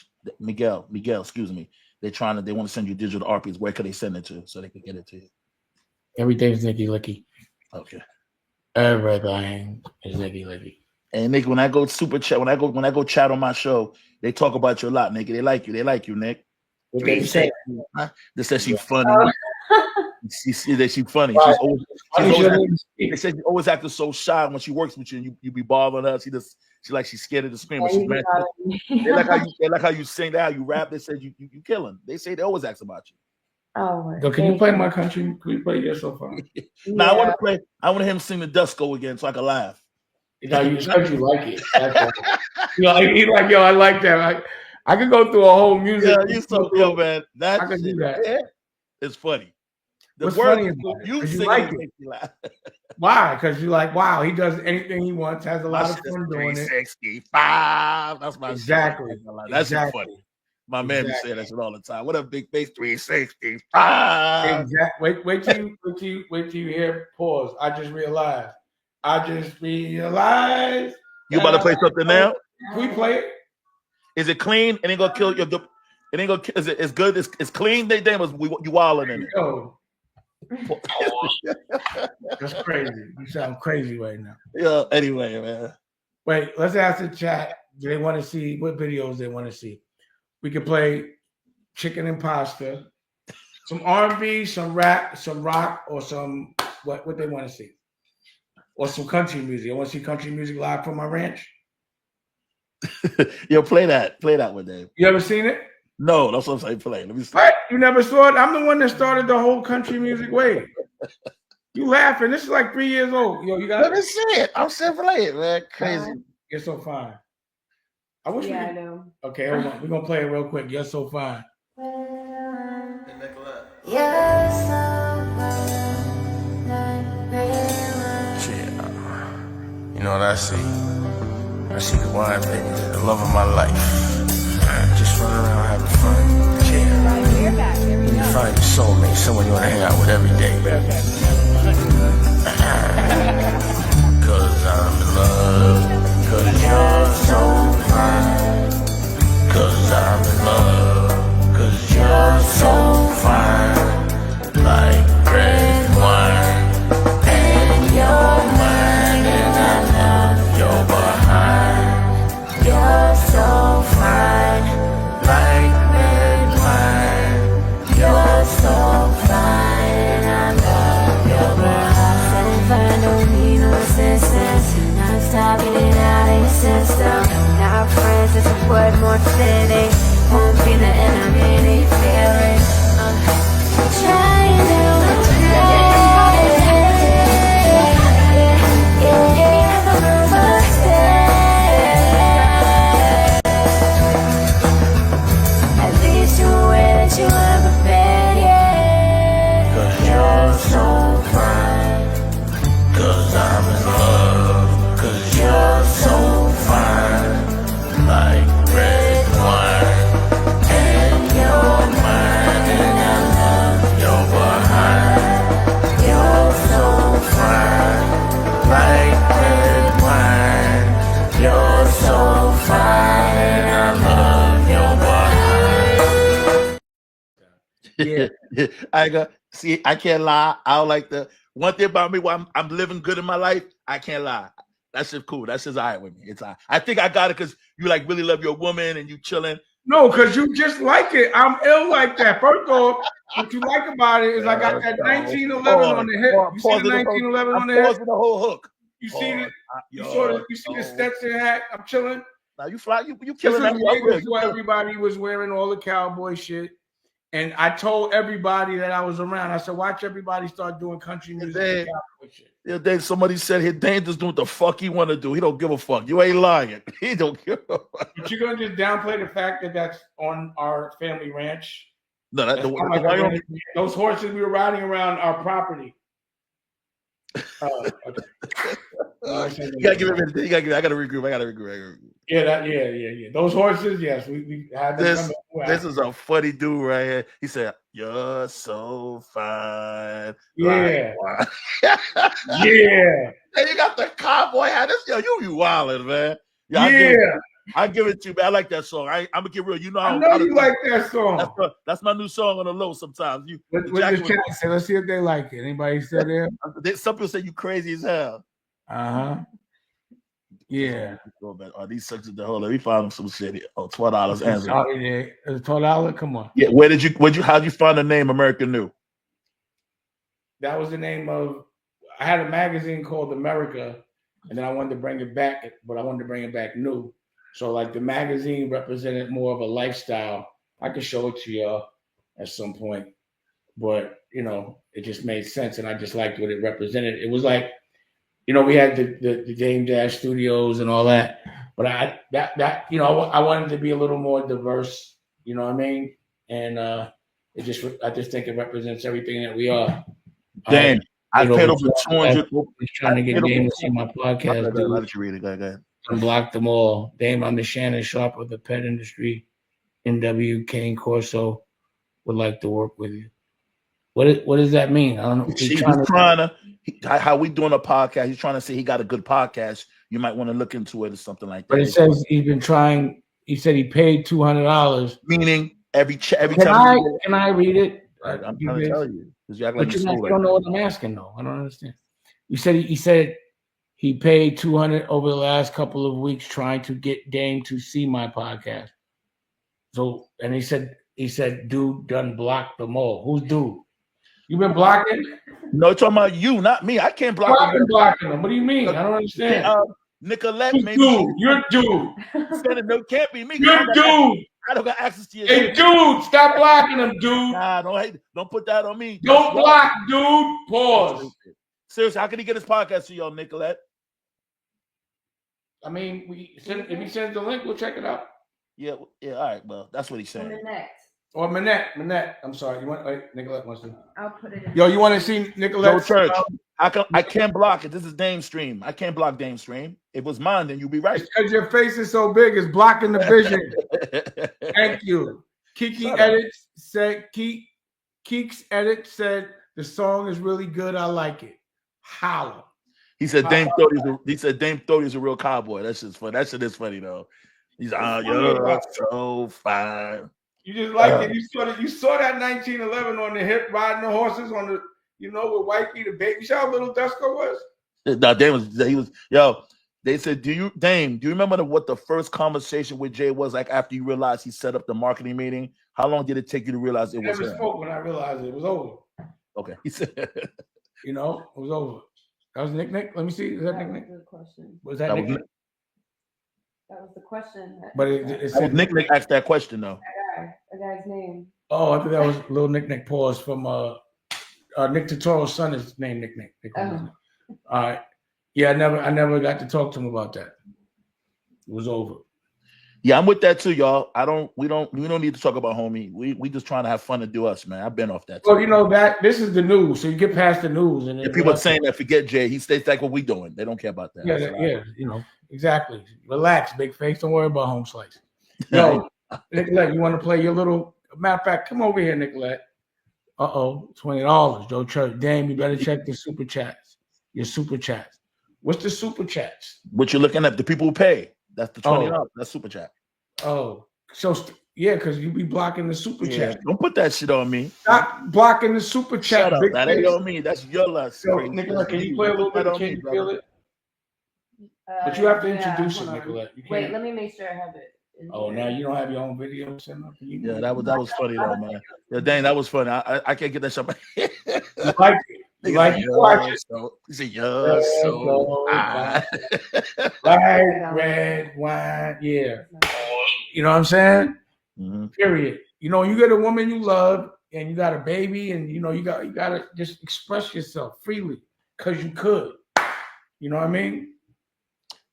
excuse me. They want to send you digital art piece. Where could they send it to so they could get it to you? Everything's Nicky Licky. Okay. Everything is Nicky Licky. And Nick, when I go super chat, when I go chat on my show, they talk about you a lot, Nick. They like you, Nick. What they say? They said she's funny. She see that she's funny. Right. They said she always acting so shy when she works with you, and you be bothering her. She's scared of the screen. But they like how you sing, that how you rap. They said you killing. They say they always ask about you. Oh, so can you play my country? Can we play Yes So Far? No, I want to play. I want him to sing the Dusko again so I can laugh. You said you like it. He's like, yo, I like that. I could go through a whole music. Yeah, you so cool, man. I can do that. Yeah, it's funny. What's funny about you sing like it. Why? Because you like, wow, he does anything he wants, has a lot of fun doing it. 365. That's my exactly. That's funny. My man be saying that shit all the time. What up, Bigface? 365. Exactly. Wait till you hear pause. I just realized. You about to play something now? Can we play it? Is it clean? It ain't gonna kill your. It ain't gonna. Is it? It's good. It's clean. They damn us. You wilding in it. Yo. That's crazy. You sound crazy right now. Yeah. Anyway, man. Wait. Let's ask the chat. Do they want to see what videos they want to see? We could play chicken and pasta, some R&B, some rap, some rock, or some what they want to see, or some country music. I want to see country music live from my ranch. Yo, play that one, Dave. You ever seen it? No, that's what I'm saying. Play. Let me see. What? You never saw it? I'm the one that started the whole country music wave. You laughing? This is like 3 years old. Yo, you got. Let me see it. I'm still playing, man. Crazy. You're so fine. I wish. Yeah, I know. Okay, hold on. We're gonna play it real quick. You're so fine. You know what I see? I see the wine, baby, the love of my life. Just running around having fun. Yeah. You find your soulmate, someone you want to hang out with every day. Cause I'm in love, cause you're so fine. Cause I'm in love, cause you're so fine. Like red wine, and you're mine, and I love your behind. You're so fine, like red wine. You're so fine, and I love your behind. If I don't need no assistance, and I'm stopping it out of your system. Now friends, it's a word more fitting. Won't be the enemy feeling. Trying to at least you way that you ever been. Cause you're so fine. Cause I'm in love. Cause you're so fine. Like red wine. And you're mine. And I love your behind. You're so fine. Like red wine. You're so fine. And I love your behind. Yeah. I can't lie. I don't like the one thing about me while I'm living good in my life. I can't lie. That's just cool. That's just all right with me. It's all right. I think I got it because you like really love your woman and you chilling. No, because you just like it. I'm ill like that. First off, what you like about it is I got that 1911 on the hip. You see the 1911 on the hip? The whole hook. You see it? You see the Stetson hat? I'm chilling. Now you fly. You killing that. Before everybody was wearing all the cowboy shit. And I told everybody that I was around. I said, watch everybody start doing country music and cowboy shit. The other day, somebody said he Dane just doing what the fuck he want to do. He don't give a fuck. You ain't lying. He don't give a fuck. But you're gonna just downplay the fact that that's on our family ranch. No, That's not like those horses we were riding around our property. Okay. You gotta give it a minute. I gotta regroup. Yeah. Those horses, yes, we had them. This is a funny dude right here. He said, "You're so fine." Yeah. Like, Yeah. Hey, you got the cowboy hat. Yo, you wildin', man. Yeah. I give it to you, man. I like that song. I'm gonna get real. You know, I know you like that song. That's my new song on the low. Sometimes let's see if they like it. Anybody still there? Some people say you crazy as hell. Yeah. Oh, these sucks at the whole. Let me find them some shit here. Oh, $12. $12. Come on. Yeah. How'd you find the name American New? That was the name of. I had a magazine called America, and then I wanted to bring it back, but I wanted to bring it back new. So, like, the magazine represented more of a lifestyle. I could show it to y'all at some point, but it just made sense, and I just liked what it represented. It was like, we had the Dame Dash Studios and all that, but I wanted to be a little more diverse. You know what I mean? And I just think it represents everything that we are. Dame, I paid over 200. Trying to get Dame to see my podcast. Why did you read it? Go ahead. Unblock them all. Dame, I'm the Shannon Sharp of the pet industry. NW Kane Corso would like to work with you. What does that mean? I don't know. He's how we doing a podcast. He's trying to say he got a good podcast. You might want to look into it or something like that. But it says he's been trying. He said he paid $200. Meaning every time. Can I read it? I'm trying to tell you. You don't know what I'm asking though. I don't understand. You said he said he paid $200 over the last couple of weeks trying to get Dame to see my podcast. So, and he said, dude done blocked them all. Who's dude? You been blocking? No, talking about you, not me. I can't block them. Blocking them. What do you mean? I don't understand. Nicolette, maybe. Dude, you're dude. No, can't be me. You're dude. I don't got access to your Hey, dude, stop blocking them, dude. Nah, don't put that on me. Don't block, dude. Pause. Seriously, how can he get his podcast to y'all, Nicolette? I mean, if he sends the link, we'll check it out. Yeah, all right. Well, that's what he's saying. Manette. I'm sorry. You want? Nicolette wants to. I'll put it in. Yo, you want to see Nicolette? No church. I can't block it. This is Dame Stream. I can't block Dame Stream. If it was mine, then you'd be right. Because your face is so big, it's blocking the vision. Thank you. Keeks Edit said the song is really good. I like it. Holla. He said Dame Thody is a real cowboy. That's just funny. That shit is funny though. He's you're so fine. You just like it. You saw that 1911 on the hip riding the horses on the, with Whitey the baby. You saw how little Dusko was? No, they said, do you remember what the first conversation with Jay was like after you realized he set up the marketing meeting? How long did it take you to realize it was him? I never spoke when I realized it was over. Okay. He said it was over. That was Nick. Let me see. Is that Nick? Good question. Was that Nick? That was the question. But it said Nick asked that question though. A guy's name. Oh, I think that was little Nick Pause from Nick Totoro's son is named Nick. All right. Yeah, I never got to talk to him about that. It was over. Yeah, I'm with that too, y'all. We don't need to talk about homie. We just trying to have fun and do us, man. I've been off that. Well, that this is the news, so you get past the news, and people are saying that forget Jay. He stays like what we doing. They don't care about that. Yeah, exactly. Relax, Bigface. Don't worry about home slice. Yo, Nicolette, you want to play your little? Matter of fact, come over here, Nicolette. $20. Joe Church. Damn, you better check the super chats. Your super chats. What's the super chats? What you're looking at? The people who pay. That's the $20. That's super chat. Oh, so because you be blocking the super chat. Don't put that shit on me. Stop blocking the super chat. Shut up. That ain't on me. That's your lust. So, Nicolette, can you play a little bit? Can you feel it? But you have to introduce it, Nicolette. Wait, let me make sure I have it. Oh, now you don't have your own video set up? Yeah, that was funny though, man. Yeah, dang, that was funny. I can't get that shit. You like it? You like it? Watch it. He said, so white, red wine. Yeah. You know what I'm saying? Mm-hmm. Period. you know, you get a woman you love and you got a baby, and you know, you gotta just express yourself freely because you could. You know what I mean?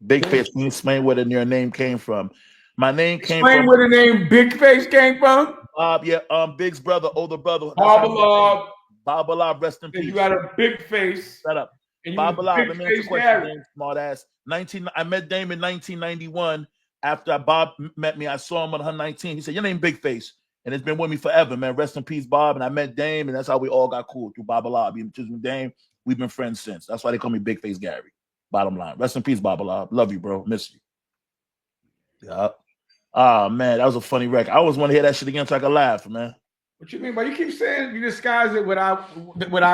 Bigface, can you explain where your name came from? My name came Explain from where the name Bigface came from. Bob. Yeah, Big's brother, older brother. That's how we got named. Bob, Bob Allah, rest in you peace. got a big face, Shut up. and you Bob was Allah, Big let me answer the Face question, Gary. Dame, smart ass. I met Dame in 1991. After Bob met me, I saw him on her 19. He said, "Your name Big Face." And it's been with me forever, man. Rest in peace, Bob. And I met Dame, and that's how we all got cool through Bob Allah. Between Dame, we've been friends since. That's why they call me Big Face Gary. Bottom line. Rest in peace, Bob Allah. Love you, bro. Miss you. Yeah. Ah, man, that was a funny record. I always want to hear that shit again so I can laugh, man. What you mean? But you keep saying you disguise it when I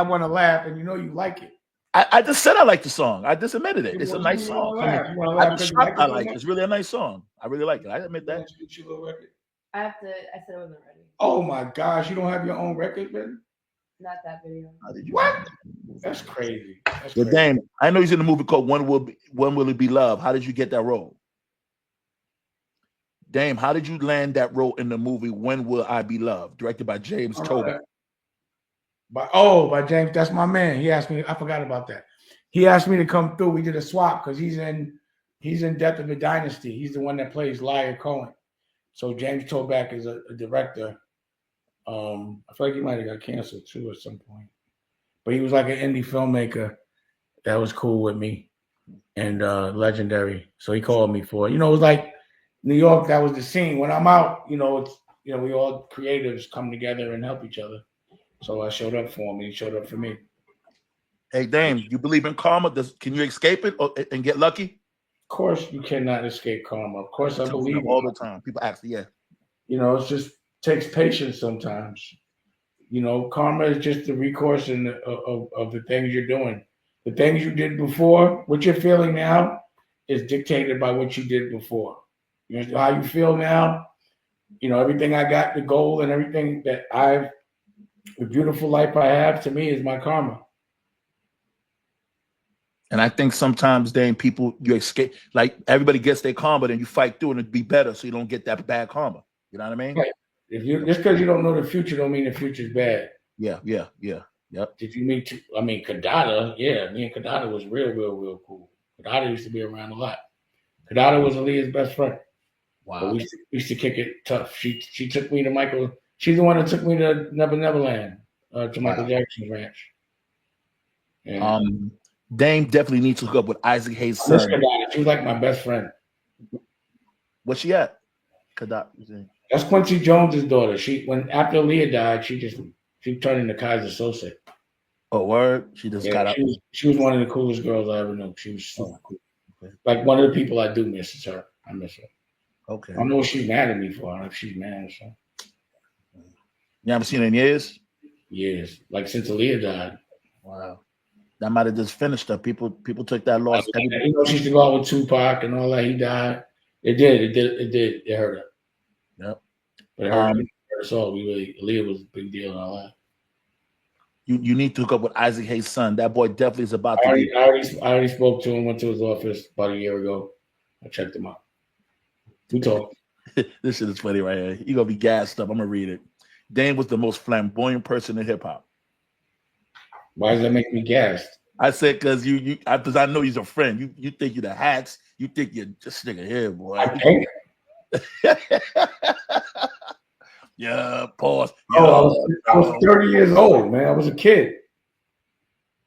want to laugh, and you know you like it. I just said I like the song. I just admitted it. It's a nice You song. wanna laugh. You wanna I laugh 'cause you like it I so like it. much? It's really a nice song. I really like it. I admit that. Get your little record. I said I wasn't ready. Oh my gosh, you don't have your own record, man? Not that video. How did you What? That's crazy. That's Well, crazy. Dame, I know he's in a movie called When Will It Be Love? How did you get that role? Dame, how did you land that role in the movie When Will I Be Loved, directed by James Tobin? By James, that's my man. He asked me, I forgot about that. He asked me to come through. We did a swap because he's in Death of a Dynasty. He's the one that plays Liar Cohen. So James Toback is a director. I feel like he might have got canceled too at some point. But he was like an indie filmmaker that was cool with me and legendary. So he called me for it. You know, it was like New York, that was the scene. When I'm out, you know, we all creatives come together and help each other. So I showed up for him, and he showed up for me. Hey, Dame, you believe in karma? Can you escape it and get lucky? Of course, you cannot escape karma. Of course, I believe in all the time. People ask, yeah. You know, it just takes patience sometimes. You know, karma is just the recourse of the things you're doing. The things you did before, what you're feeling now, is dictated by what you did before. You know how you feel now. You know, everything I got, the goal, and everything that the beautiful life I have, to me, is my karma. And I think sometimes, Dame, you escape, like everybody gets their karma, then you fight through and it'd be better so you don't get that bad karma. You know what I mean? Right. Just because you don't know the future don't mean the future's bad. Yeah. Yep. Did you meet? Kadada. Yeah, me and Kadada was real cool. Kadada used to be around a lot. Kadada was Aaliyah's best friend. Wow. But we used to kick it tough. She took me to Michael. She's the one that took me to Neverland, to Michael Jackson's ranch. And Dame definitely needs to hook up with Isaac Hayes' son. She was like my best friend. Where's she at? Kadada. That's Quincy Jones's daughter. After Aaliyah died, she turned into Kaiser Sose. Oh, word? She just got up. She was one of the coolest girls I ever knew. She was so cool. Okay. Like one of the people I do miss is her. I miss her. Okay. I don't know what she's mad at me for. I don't know if she's mad or something. You haven't seen her in years? Years. Like since Aaliyah died. Wow. That might have just finished her. People took that loss. You know, she used to go out with Tupac and all that. He died. It did. It hurt her. Yep. But it hurt us all. Aaliyah was a big deal in our life. You need to hook up with Isaac Hayes' son. That boy definitely is about to be. I already spoke to him, went to his office about a year ago. I checked him out. We talked. This shit is funny right here. You're going to be gassed up. I'm going to read it. Dame was the most flamboyant person in hip hop. Why does that make me gassed? I said because because I know he's a friend. You think you're the hats. You think you're just nigga here, boy. I think. Yeah, pause. Oh, I was 30 years old, man. I was a kid.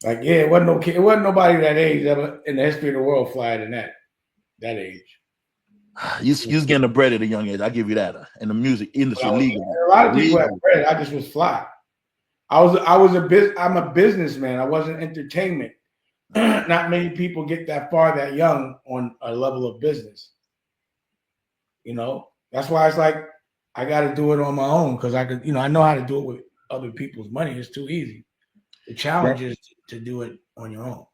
Like, yeah, it wasn't no kid. It wasn't nobody that age ever in the history of the world flying in that age. You was getting the bread at a young age. I give you that. In the music industry, legal. A lot of people had bread. I just was fly. I'm a businessman. I wasn't entertainment. Not many people get that far that young on a level of business. You know, that's why it's like I got to do it on my own because I could, I know how to do it with other people's money. It's too easy. The challenge is to do it on your own.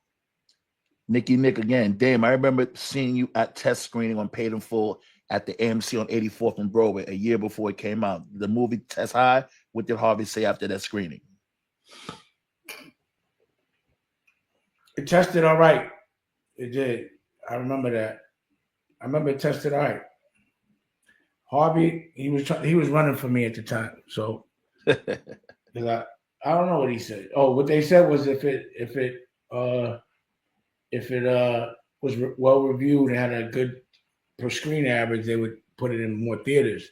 Nick again. Damn, I remember seeing you at test screening on Paid in Full at the AMC on 84th and Broadway a year before it came out. The movie Test High. What did Harvey say after that screening? It tested all right. It did. I remember that. I remember it tested all right. Harvey, he was running for me at the time. So 'cause I don't know what he said. Oh, what they said was if it was well reviewed and had a good per screen average, they would put it in more theaters.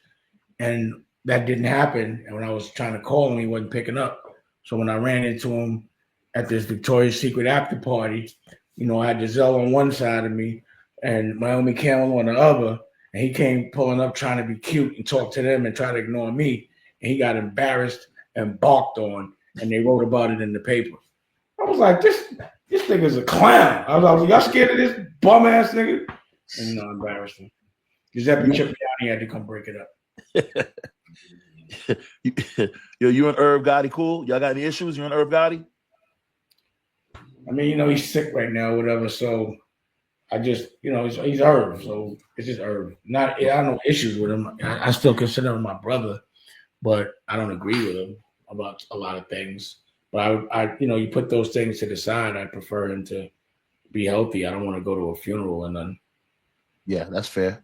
And that didn't happen. And when I was trying to call him, he wasn't picking up. So when I ran into him at this Victoria's Secret after party, I had Giselle on one side of me and Naomi Campbell on the other. And he came pulling up trying to be cute and talk to them and try to ignore me. And he got embarrassed and barked on, and they wrote about it in the paper. I was like, this nigga's a clown. I was like, y'all scared of this bum ass nigga? And embarrassed him. Giuseppe Cipriani had to come break it up. You and Irv Gotti cool? Y'all got any issues? You and Irv Gotti? I mean, he's sick right now, whatever. So I just, he's Irv. So it's just Irv. I don't know issues with him. I still consider him my brother, but I don't agree with him about a lot of things. But I you put those things to the side. I prefer him to be healthy. I don't want to go to a funeral and then. Yeah, that's fair.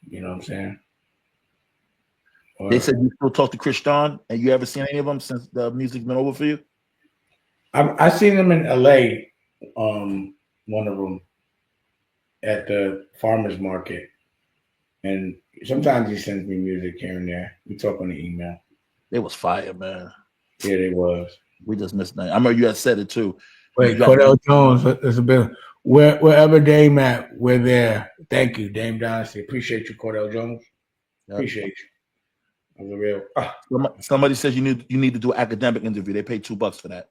You know what I'm saying? They said you still talk to Christian, and you ever seen any of them since the music's been over for you? I seen them in LA, one of them at the farmer's market. And sometimes he sends me music here and there. We talk on the email. It was fire, man. Yeah, they was. We just missed that. I remember you had said it too. Wait, Cordell Jones, it's a bit wherever Dame at, we're there. Thank you, Dame Dynasty. Appreciate you, Cordell Jones. Yep. Appreciate you. That was a real. Somebody says you need to do an academic interview. They pay $2 for that.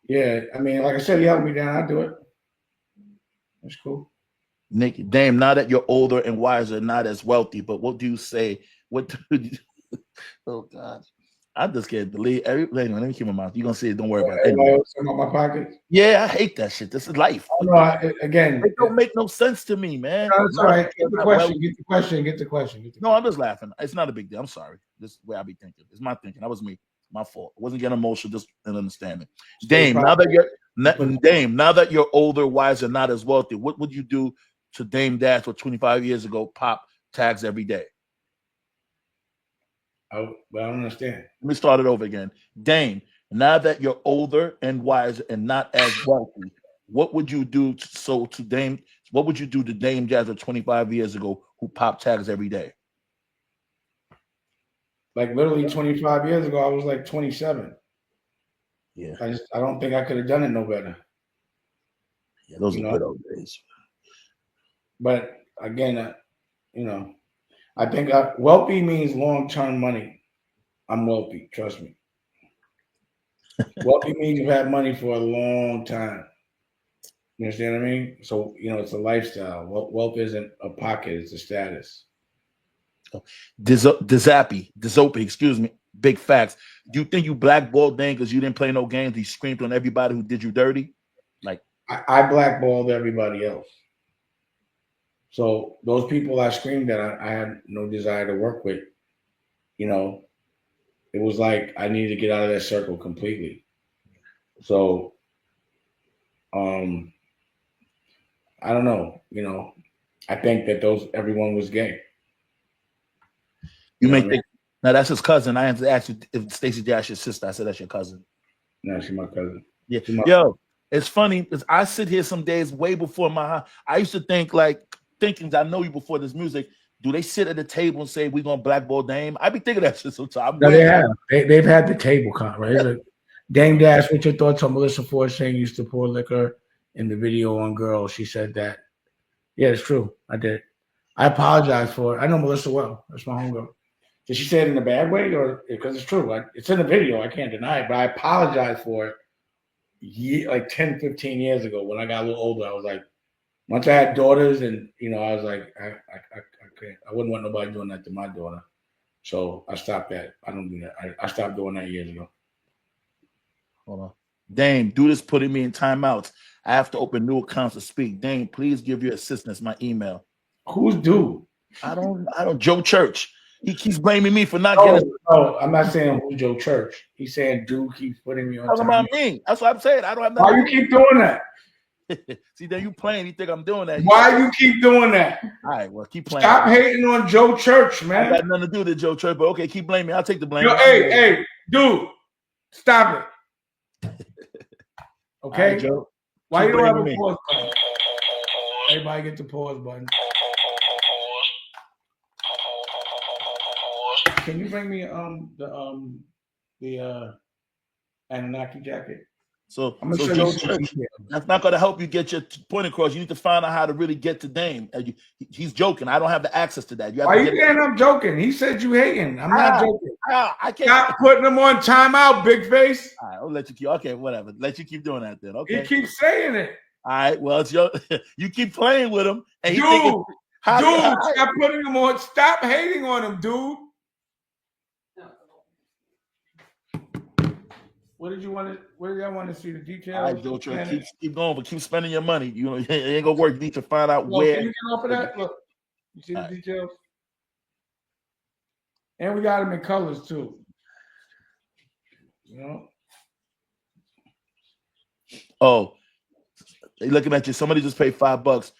Yeah, I mean, like I said, you help me down, I do it. That's cool. Nick, Dame, now that you're older and wiser, not as wealthy, but what do you say? Oh God, I just can't believe everything. Let me keep my mouth. You're gonna say it. Don't worry about it. Anybody else about my pockets? Yeah, I hate that shit. This is life. Oh, no, again, it don't make no sense to me, man. No, it's all right. Get the question. No, I'm just laughing. It's not a big deal. I'm sorry. This is the way I be thinking. It's my thinking. That was me. My fault. I wasn't getting emotional, just an understanding. Dame, now that you're older, wiser, not as wealthy, what would you do to Dame Dash for 25 years ago? Pop tags every day. I don't understand. Let me start it over again. Dame, now that you're older and wiser and not as wealthy, what would you do to Dame? What would you do to Dame Jazz 25 years ago who pop tags every day? Like literally 25 years ago, I was like 27. Yeah. I don't think I could have done it no better. Yeah, those are good old days. But again, I think wealthy means long-term money. I'm wealthy, trust me. Wealthy means you've had money for a long time. You understand what I mean? So, it's a lifestyle. Wealth isn't a pocket, it's a status. Dizopi, excuse me. Big facts. Do you think you blackballed Dame because you didn't play no games? He screamed on everybody who did you dirty? Like I blackballed everybody else. So those people I screamed at, I had no desire to work with. It was like I needed to get out of that circle completely. So, I don't know. I think that everyone was gay. You may think now that's his cousin. I have to ask you if Stacey Dash your sister. I said that's your cousin. No, she's my cousin. Yeah. Yo, it's funny because I sit here some days way before I used to think I know you before this music. Do they sit at the table and say we're gonna blackball Dame? I be thinking that shit sometimes. No, they have. They've had the table right? It's like, Dame Dash, what's your thoughts on Melissa Ford saying you used to pour liquor in the video on Girls? She said that. Yeah, it's true. I did. I apologize for it. I know Melissa well. That's my homegirl. Did she say it in a bad way or because it's true? It's in the video. I can't deny it, but I apologize for it like 10, 15 years ago when I got a little older. I was like, once I had daughters and, I was like, I can't. I wouldn't want nobody doing that to my daughter. So I stopped that. I don't do that. I stopped doing that years ago. Hold on. Dame, do this putting me in timeouts. I have to open new accounts to speak. Dame, please give your assistance my email. Who's dude? I don't Joe Church. He keeps blaming me for not getting. No, I'm not saying who's Joe Church. He's saying dude keeps putting me on. Talking about me. That's what I'm saying. I don't have. Why you keep doing that? See, then you playing. You think I'm doing that? Why you keep doing that? All right, well, keep playing. Stop hating on Joe Church, I man. got nothing to do with Joe Church, but okay, keep blaming me. I'll take the blame. Yo, hey, dude, stop it. Okay, right, Joe. Why Keep you don't have a blaming me. pause button? Everybody get the pause button. Can you bring me the Anunaki jacket? So I'm gonna show Joe you some Church, details. that's not going to help you get your point across. You need to find out how to really get to Dame. He's joking. I don't have the access to that. You have Why to you saying I'm joking? He said you hating. I'm not joking. I can't. Stop putting him on timeout, Bigface. All right, I'll let you keep. Okay, whatever. Let you keep doing that then. Okay. He keeps saying it. All right. Well, it's your. You keep playing with him, and he Dude, thinking, stop putting him on. Stop hating on him, dude. What did you want to? Where do y'all want to see the details? All right, Joe Church, keep going, but keep spending your money. You know, it ain't gonna work. You need to find out where. Can you get off of that? Look, you see the details, and we got them in colors too. You know. Oh, they looking at you. Somebody just paid $5.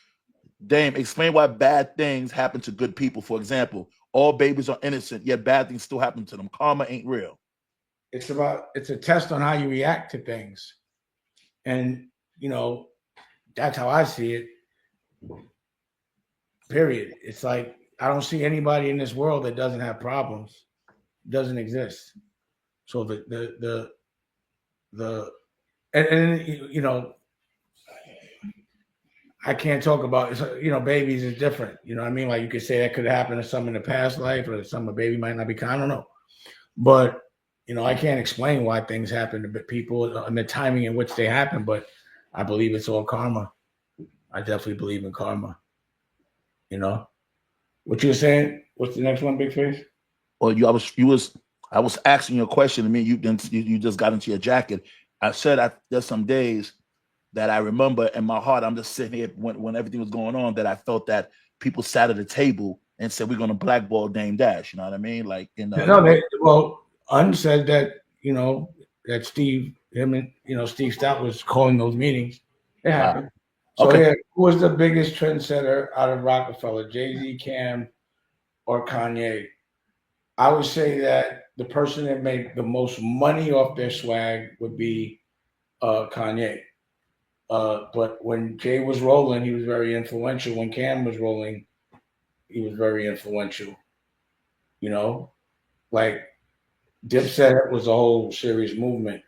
Dame, explain why bad things happen to good people. For example, all babies are innocent, yet bad things still happen to them. Karma ain't real. It's a test on how you react to things. And, you know, that's how I see it. Period. It's like, I don't see anybody in this world that doesn't have problems. It doesn't exist. So and you know, I can't talk about, you know, babies is different. You know what I mean? Like you could say that could happen to some in the past life or some a baby might not be kind. I don't know. But you know, I can't explain why things happen to people and the timing in which they happen, but I believe it's all karma. I definitely believe in karma. You know, what you were saying? What's the next one, Bigface? Well, I was asking you a question. I mean, you just got into your jacket. I said there's some days that I remember in my heart. I'm just sitting here when everything was going on that I felt that people sat at the table and said we're going to blackball Dame Dash. You know what I mean? Like Un said that, you know, that Steve Stout was calling those meetings. It happened. Wow. So okay. Yeah, who was the biggest trendsetter out of Rockefeller, Jay-Z, Cam, or Kanye? I would say that the person that made the most money off their swag would be Kanye. But when Jay was rolling, he was very influential. When Cam was rolling, he was very influential. You know, like Dipset was a whole serious movement,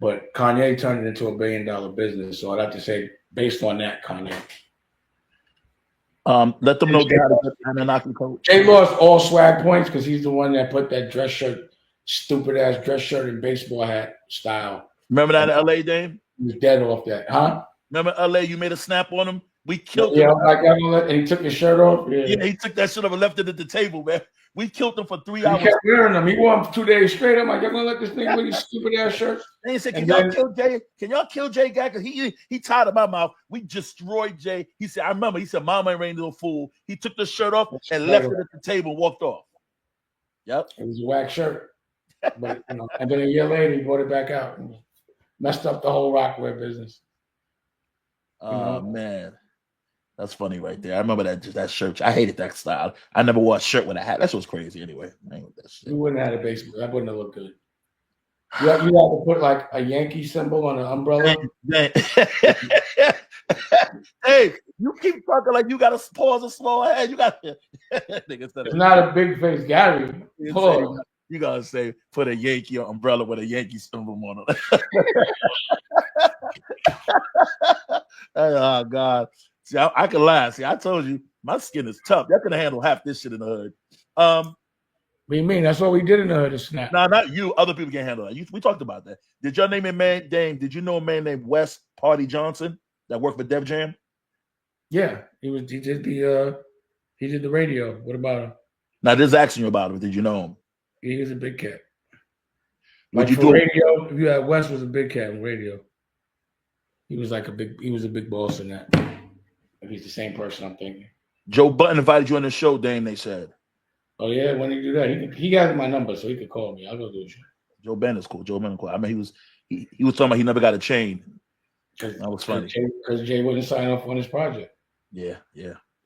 but Kanye turned it into $1 billion business. So I'd have to say, based on that, Kanye. Let them know how to get Anunaki coach. Jay lost all swag points because he's the one that put that dress shirt, stupid ass dress shirt and baseball hat style. Remember that in LA, Dame? He was dead off that, huh? Remember LA? You made a snap on him. We killed him. Yeah, and he took his shirt off. Yeah, he took that shit off and left it at the table, man. We killed him for 3 hours. He kept wearing them. He wore them 2 days straight. I'm like, y'all gonna let this thing wear these stupid ass shirts? And he said, Can y'all kill Jay? Can y'all kill Jay guy? Because he tied up my mouth. We destroyed Jay. He said, I remember. He said, Mama ain't rain no fool. He took the shirt off and left it at the table and walked off. Yep. It was a whack shirt. But you know, and then a year later he brought it back out and messed up the whole rockwear business. Oh man. That's funny right there. I remember that shirt. I hated that style. I never wore a shirt with a hat. That was crazy anyway. I ain't with that shit. You wouldn't have had a baseball. That wouldn't have looked good. You have to put like a Yankee symbol on an umbrella. Hey, you keep talking like you got to pause a small head. You got to. It's not a big face Gary. Pause. You gotta say put a Yankee umbrella with a Yankee symbol on it. Oh God. See, I can lie. See, I told you my skin is tough. Y'all can handle half this shit in the hood. What do you mean? That's what we did in the hood. Snap. No, not you. Other people can't handle that. We talked about that. Did your name a man, Dame? Did you know a man named Wes Party Johnson that worked for Def Jam? Yeah, he did the radio. What about him? Now, just asking you about him. Did you know him? He was a big cat. Would you do radio? If you had Wes was a big cat in radio. He was a big boss in that. If he's the same person, I'm thinking. Joe Button invited you on the show, Dame, they said. Oh, yeah? When did he do that? He got my number, so he could call me. I'll go do it. Joe Button is cool. I mean, he was talking about he never got a chain. That was funny. Because Jay wouldn't sign off on his project. Yeah.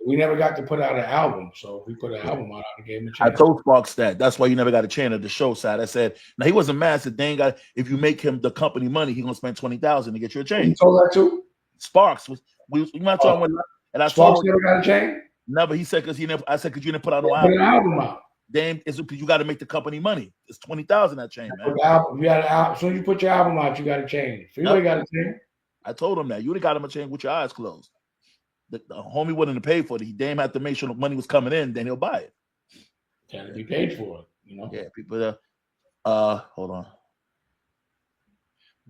We never got to put out an album, so if we put an album out, I gave him a I chance. told Sparks that. That's why you never got a chance at the show side. I said, now he wasn't mad. I said, they ain't got. If you make him the company money, he gonna spend $20,000 to get you a chain. You told that too? Sparks was we might talk about, and I Sparks told him never got a chain. no, but he said because he never. I said because you didn't put out no Put album. an album out. Damn, it's because you got to make the company money. It's $20,000 that chain, man. You got an album. As soon as you put your album out, you got a chain. Freeway got a chain. I told him that you would have got him a chain with your eyes closed. The homie wouldn't have paid for it. He damn had to make sure the money was coming in, then he'll buy it. Got to be paid for it, you know. Yeah, people. Hold on.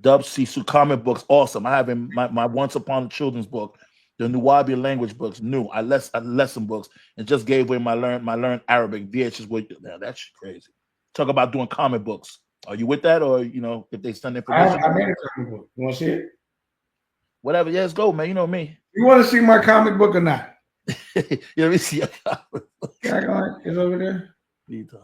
Dub Sisu comic books, awesome. I have in my Once Upon a Children's book, the Nuwabi language books, new. I lesson books, and just gave away my learn Arabic VHS. Now that's crazy. Talk about doing comic books. Are you with that, or if they send information? I made a comic book. You want to see it? Whatever. Yeah, let's go, man. You know me. You want to see my comic book or not? Let me see your comic book. It's over there.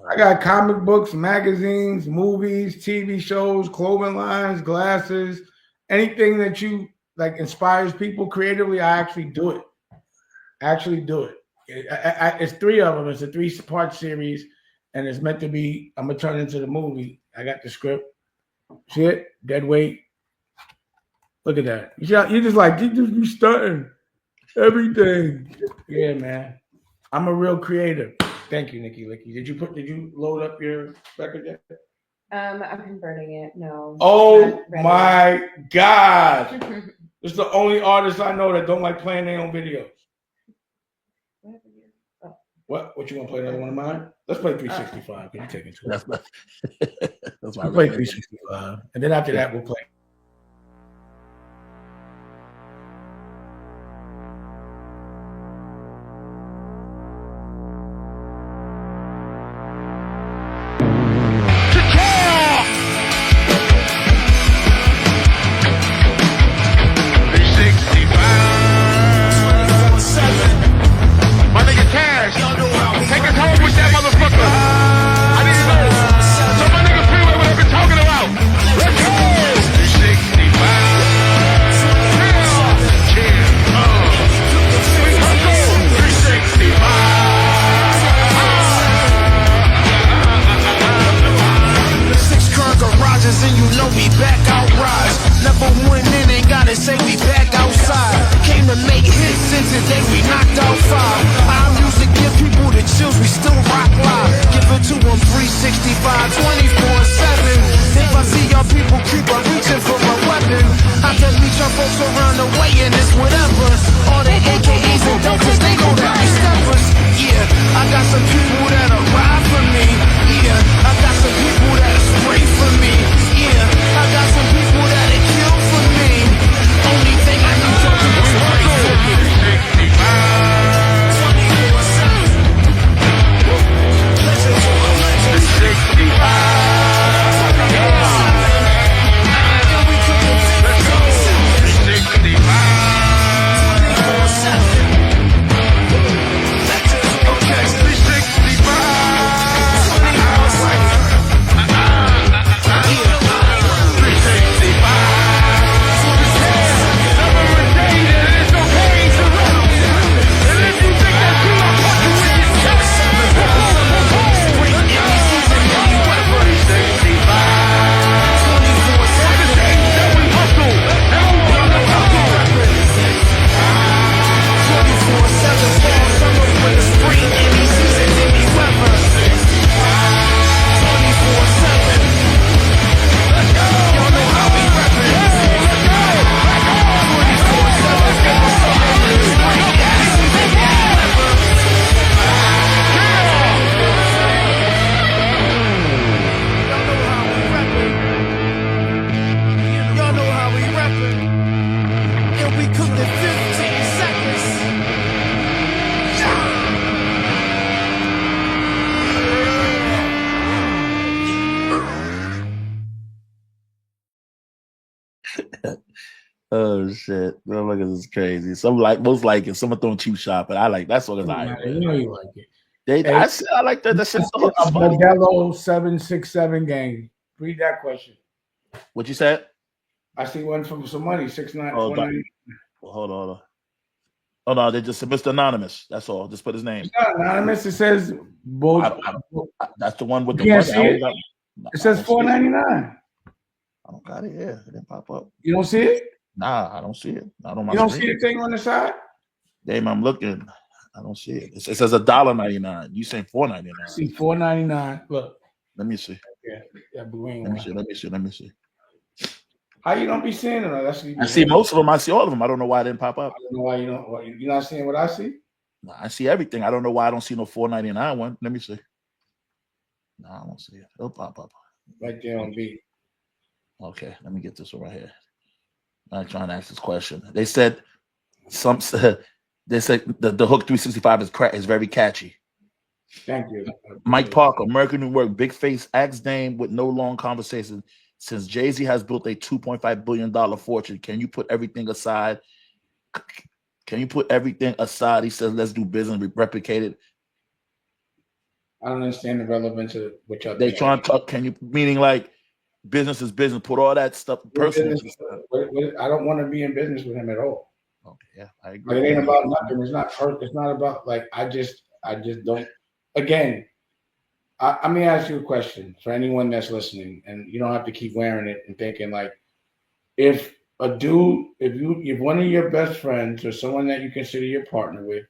I got comic books, magazines, movies, TV shows, clothing lines, glasses, anything that you like inspires people creatively. I actually do it. It's 3 of them. It's a 3-part series, and it's meant to be. I'm gonna turn it into the movie. I got the script. See it? Dead weight. Look at that. You just like you stunting everything. Yeah, man. I'm a real creative. Thank you, Nikki Licky. Did you load up your record yet? I'm converting it. No. Oh my God. This is the only artist I know that don't like playing their own videos. What you want to play another one of mine? Let's play 365. Can you take it to That's my Let's play 365. And then after that we'll play. Oh shit, motherfuckers is crazy. Some most like it, some are throwing cheap shot, but I like that song is like. You know you like it. I like that. That shit's so a Modelo 767 gang. Read that question. What you said? I see one for some money, 6'9", Oh, 490. well, hold on. Oh no, they just said Mr. Anonymous. That's all. Just put his name. It's not anonymous. It says both. That's the one with the You can't money. see it? It says $4.99. $4.99. I don't got it here. It didn't pop up. You don't see it? Nah, I don't see it. Not on my You don't screen. see the thing on the side? Damn, I'm looking. I don't see it. It says $1.99. You saying $4.99? I see $4.99. Look. Let me see. Yeah, that green Let me one. see. Let me see. How you don't be seeing it? That's I see most of them. I see all of them. I don't know why it didn't pop up. I don't know why you don't. You're not seeing what I see? No, I see everything. I don't know why I don't see no $4.99 one. Let me see. No, I don't see it. It'll pop up. Right there on B. Okay, let me get this one right here. I'm trying to ask this question. They said they said the Hook 365 is very catchy. Thank you. Mike Parker, American New York, Bigface asked Dame with no long conversation. Since Jay-Z has built a $2.5 billion fortune, can you put everything aside? Can you put everything aside? He says, let's do business, replicate it. I don't understand the relevance of what y'all They trying to talk, meaning like business is business, put all that stuff personal. I don't want to be in business with him at all. Okay, yeah, I agree. Like, it ain't about nothing. It's not hurt. It's not about like I just don't. Again, I may ask you a question for anyone that's listening, and you don't have to keep wearing it and thinking like, if one of your best friends or someone that you consider your partner with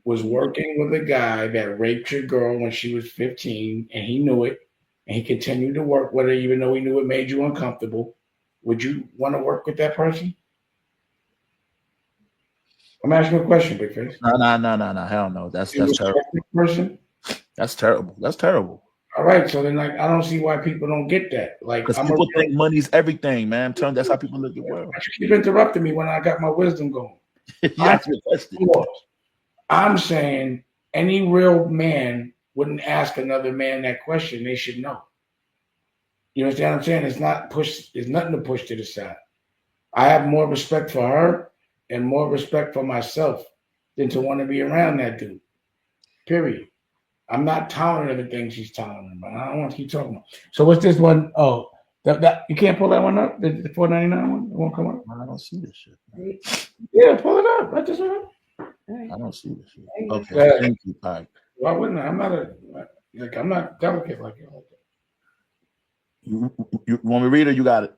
was working with a guy that raped your girl when she was 15 and he knew it, and he continued to work with her even though he knew it made you uncomfortable, would you want to work with that person? I'm asking you a question, Bigface. No. Hell no. That's terrible. Person? That's terrible. That's terrible. All right, so then, like, I don't see why people don't get that. Like, because people think money's everything, man. That's how people look at the world. You keep interrupting me when I got my wisdom going. I'm saying any real man wouldn't ask another man that question. They should know. You understand what I'm saying? It's nothing to push to the side. I have more respect for her and more respect for myself than to want to be around that dude. Period. I'm not tolerant of the things she's tolerant about. I don't want to keep talking about. So what's this one? Oh, that you can't pull that one up? The $4.99 one? It won't come up? I don't see this shit, man. Yeah, pull it up. Let this one up. I don't see this shit. Okay, thank you, Pike. Why wouldn't I? I'm not delicate like you. You want me to read it? You got it.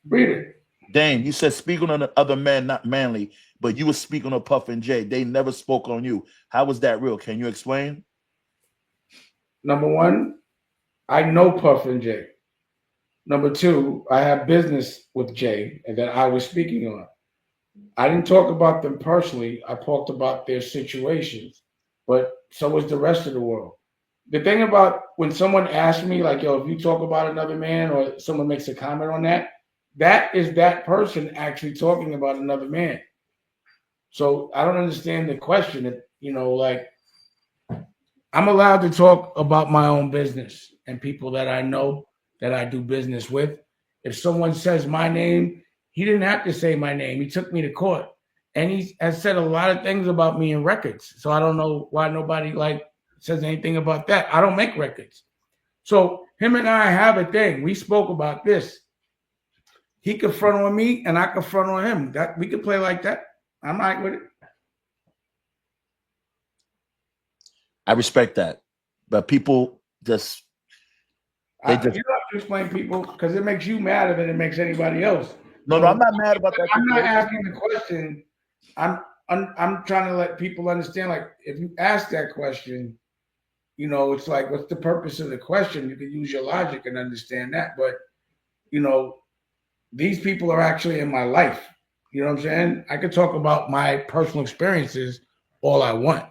Read it. Dame, you said speaking on the other men, not manly, but you were speaking on Puff and Jay. They never spoke on you. How was that real? Can you explain? Number one, I know Puff and Jay. Number two, I have business with Jay and that I was speaking on. I didn't talk about them personally. I talked about their situations, but so was the rest of the world. The thing about when someone asks me, like, yo, if you talk about another man or someone makes a comment on that, that is that person actually talking about another man. So I don't understand the question. Like, I'm allowed to talk about my own business and people that I know that I do business with. If someone says my name, he didn't have to say my name. He took me to court. And he has said a lot of things about me in records. So I don't know why nobody says anything about that. I don't make records. So him and I have a thing. We spoke about this. He could front on me and I could front on him. That we could play like that. I'm all right with it. I respect that, but people just you don't have to explain people because it makes you madder than it makes anybody else. No, I'm not mad about that. I'm not asking the question. I'm trying to let people understand. Like, if you ask that question, it's like, what's the purpose of the question? You can use your logic and understand that, but these people are actually in my life. You know what I'm saying? I could talk about my personal experiences all I want.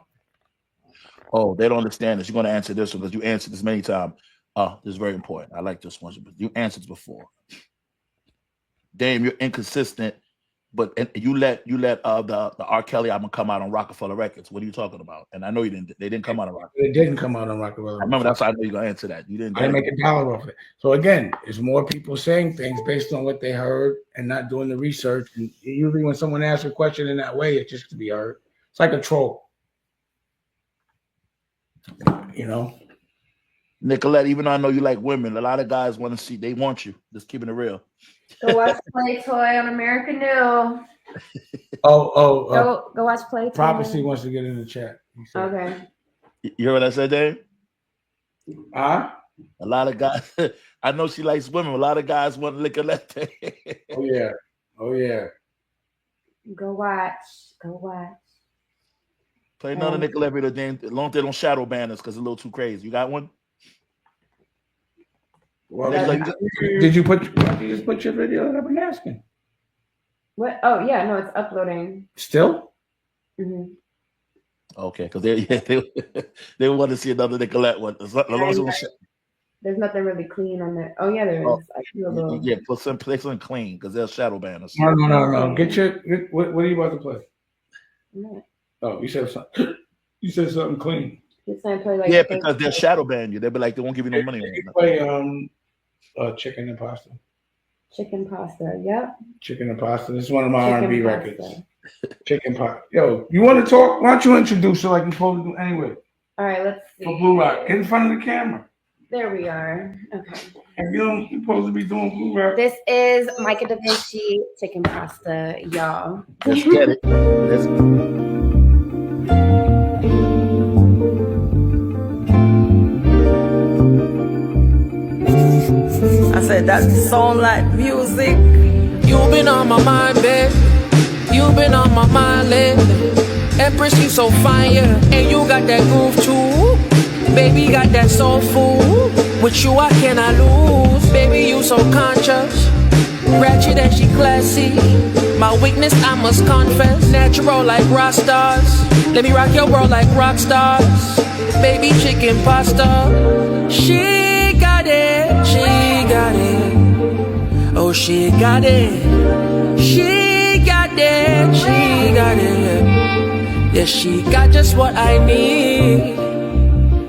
Oh, they don't understand this. You're going to answer this one because you answered this many times. This is very important. I like this one, but you answered this before. Dame, you're inconsistent, but you let the R. Kelly album come out on Rockefeller Records. What are you talking about? And I know you didn't. They didn't come out on Rockefeller. It didn't come out on Rockefeller. I remember that's why I know you're gonna answer that. You didn't. I didn't make $1 off it. So again, it's more people saying things based on what they heard and not doing the research. And usually, when someone asks a question in that way, it's just to be heard. It's like a troll. Nicolette, even though I know you like women, a lot of guys want to see. They want you. Just keeping it real. Go watch Play Toy on American New. Go watch Play Toy. Prophecy wants to get in the chat. Okay. You hear what I said, Dave? Huh? A lot of guys. I know she likes women. A lot of guys want Nicolette. Oh yeah. Oh yeah. Go watch. Play another Nicolette video, Dan. As long as they don't shadow ban us because it's a little too crazy. You got one? Well, did you just put your video that I've been asking? What? Oh yeah, no, it's uploading. Still? Mm-hmm. Okay, because they want to see another Nicolette one. There's nothing really clean on there. Oh yeah, there is. I feel a little. Yeah, put something clean because they'll shadow ban us. No. What are you about to play? No. Oh, you said something. You said something clean. He's trying to play like. Yeah, because they'll shadow ban you. They'll be like, they won't give you no money. You play chicken and pasta. Chicken pasta. Yep. Chicken and pasta. This is one of my R&B records. Chicken pasta. Yo, you want to talk? Why don't you introduce her like you're supposed to do anyway? All right, let's see. For Blue Rock, get in front of the camera. There we are. Okay. And you're supposed to be doing Blue Rock. This is Micah Da Vinci chicken pasta, y'all. Let's get it. I said that sound like music. You've been on my mind, babe. You've been on my mind lately. Empress, you so fine, yeah. And you got that groove too. Baby, got that soul food. With you, I cannot lose. Baby, you so conscious. Ratchet and she classy. My weakness, I must confess. Natural like rock stars. Let me rock your world like rock stars. Baby, chicken pasta. She got it. She got it. Oh, she got it. She got it. She got it. Yeah, she got just what I need.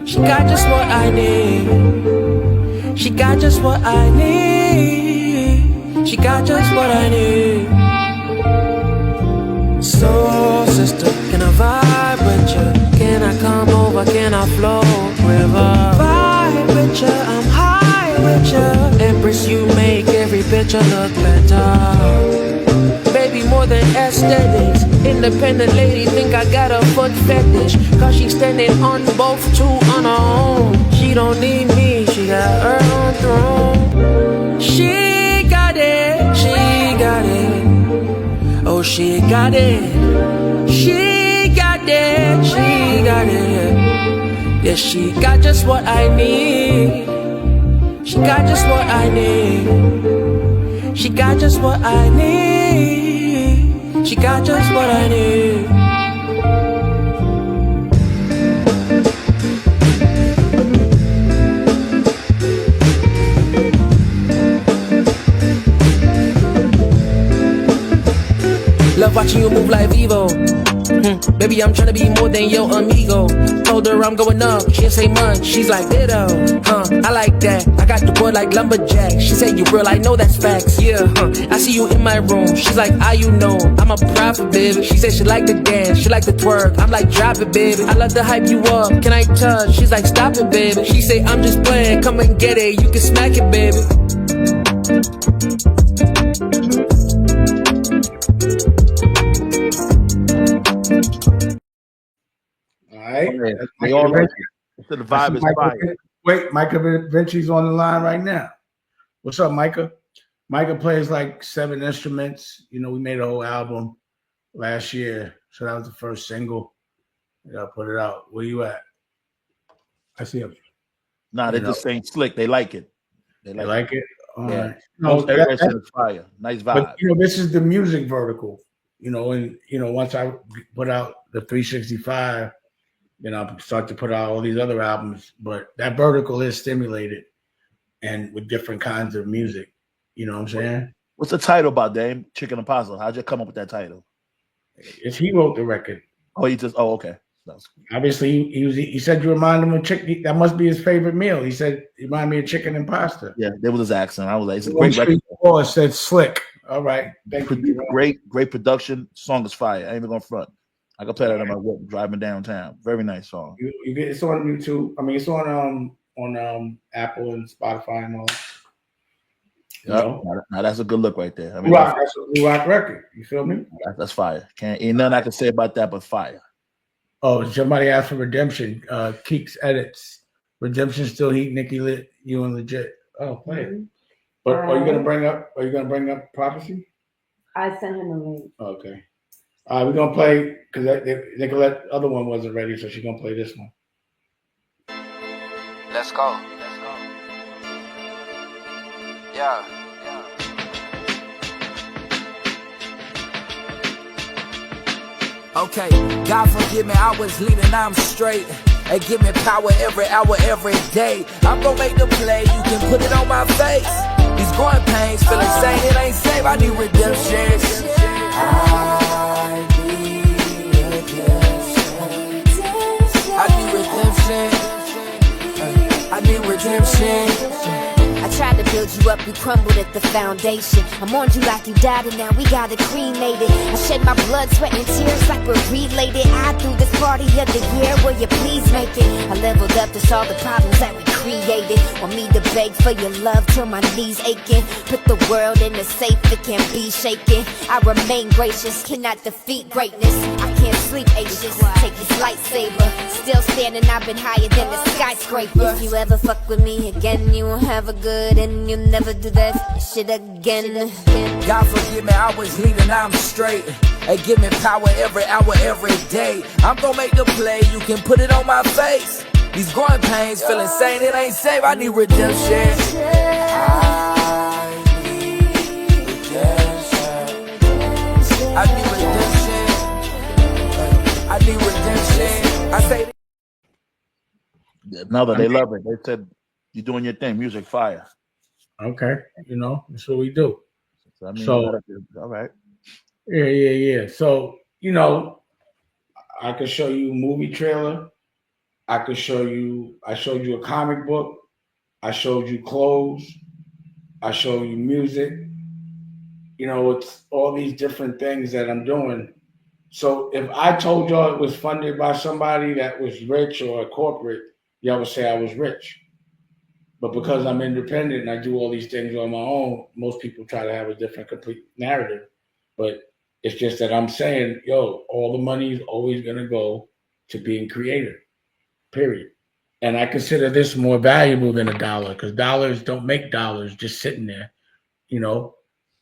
She got just what I need. She got just what I need. She got just what I need. So, sister, can I vibe with you? Can I come over? Can I flow with her? Vibe with you, I'm high with you. Empress, you make every picture look better. Baby, more than aesthetics. Independent lady, think I got a foot fetish. Cause she's standing on both two on her own. She don't need me, she got her own throne. She got it, she got it. Oh, she got it. She got it, she got it. Yeah, she got just what I need. She got just what I need. She got just what I need. She got just what I need. Love watching you move like Vivo. Baby, I'm tryna be more than your amigo. Told her I'm going up, she didn't say much. She's like, ditto, I like that. I got the boy like lumberjack. She said, you real, I know that's facts. Yeah, I see you in my room. She's like, you know, I'm a prophet, baby. She said she like to dance, she like to twerk. I'm like, drop it, baby. I love to hype you up. Can I touch? She's like, stop it, baby. She say, I'm just playing, come and get it. You can smack it, baby. All right. They all like it. So the vibe is fire. Wait, Micah Vinci's on the line right now. What's up, Micah? Micah plays like 7 instruments. You know, we made a whole album last year. So that was the first single. I gotta put it out. Where you at? I see him. Nah, they're just saying slick. They like it. They like it. All yeah. right. No, everybody said it's fire. Nice vibe. But you know, this is the music vertical. You know, and you know, once I put out the 365, then I'll start to put out all these other albums. But that vertical is stimulated and with different kinds of music. You know what I'm saying? What's the title about, Dame? Chicken and Pasta. How'd you come up with that title? He wrote the record. Oh, okay. Obviously, he said you remind him of chicken. That must be his favorite meal. He said, you remind me of chicken and pasta. Yeah, that was his accent. I was like, it's a great record. Oh, it said slick. All right. Thank you. Great production. Song is fire. I ain't even going front. I can play that on my whip driving downtown. Very nice song. It's on YouTube. I mean, it's on on Apple and Spotify and all. You Yep. know, Now that's a good look right there. I mean, rock, that's a rock record. You feel me? that's fire. Ain't nothing I can say about that but fire. Oh, somebody asked for Redemption. Keeks edits. Redemption still heat. Nikki lit. You and legit. Oh, play it. But are you gonna bring up? Are you gonna bring up Prophecy? I sent him a link. Okay. We're gonna play because Nicolette other one wasn't ready, so she's gonna play this one. Let's go. Yeah. Okay, God forgive me, I was leaning, I'm straight. And give me power every hour, every day. I'm gonna make the play, you can put it on my face. These growing pains, feeling sane, it ain't safe, I need redemption. I need redemption. I tried to build you up, you crumbled at the foundation. I mourned you like you died and now we gotta cremate it. I shed my blood, sweat and tears like we're related. I threw this party of the year, will you please make it? I leveled up to solve the problems that we created. Want me to beg for your love till my knees aching. Put the world in a safe, it can't be shaken. I remain gracious, cannot defeat greatness. I can't sleep anxious, take this lightsaber. Still standing, I've been higher than the skyscraper. If you ever fuck with me again, you won't have a good and you'll never do that shit again. God forgive me, I was leading, I'm straight. And give me power every hour, every day. I'm gonna make the play, you can put it on my face. These growing pains, feeling sane, it ain't safe, I need redemption. I need redemption. I need redemption. I say Now that they love it, they said you're doing your thing, music fire. Okay, that's what we do. So, I mean, So- all right. Yeah. So I could show you a movie trailer. I showed you a comic book. I showed you clothes. I showed you music. It's all these different things that I'm doing. So if I told y'all it was funded by somebody that was rich or a corporate, y'all would say I was rich. But because I'm independent and I do all these things on my own, most people try to have a different complete narrative. But it's just that I'm saying, all the money is always going to go to being creative, period. And I consider this more valuable than a dollar because dollars don't make dollars just sitting there.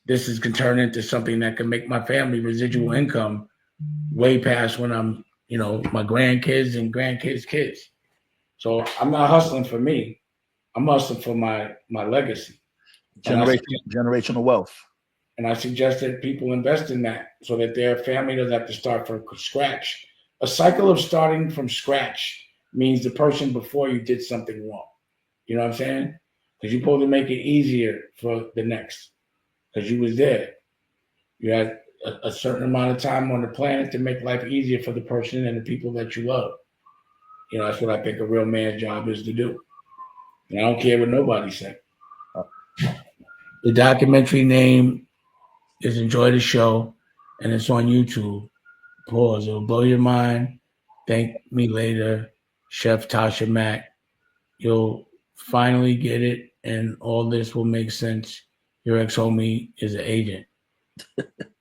This can turn into something that can make my family residual income way past when I'm, my grandkids and grandkids' kids. So I'm not hustling for me. I'm hustling for my legacy. Generational wealth. And I suggest that people invest in that so that their family doesn't have to start from scratch. A cycle of starting from scratch means the person before you did something wrong. You know what I'm saying? Because you're supposed to make it easier for the next. Because you was there. You had a certain amount of time on the planet to make life easier for the person and the people that you love. That's what I think a real man's job is to do. And I don't care what nobody said. The documentary name is Enjoy the Show, and it's on YouTube. Pause. It'll blow your mind. Thank me later, Chef Tasha Mack. You'll finally get it, and all this will make sense. Your ex-homie is an agent.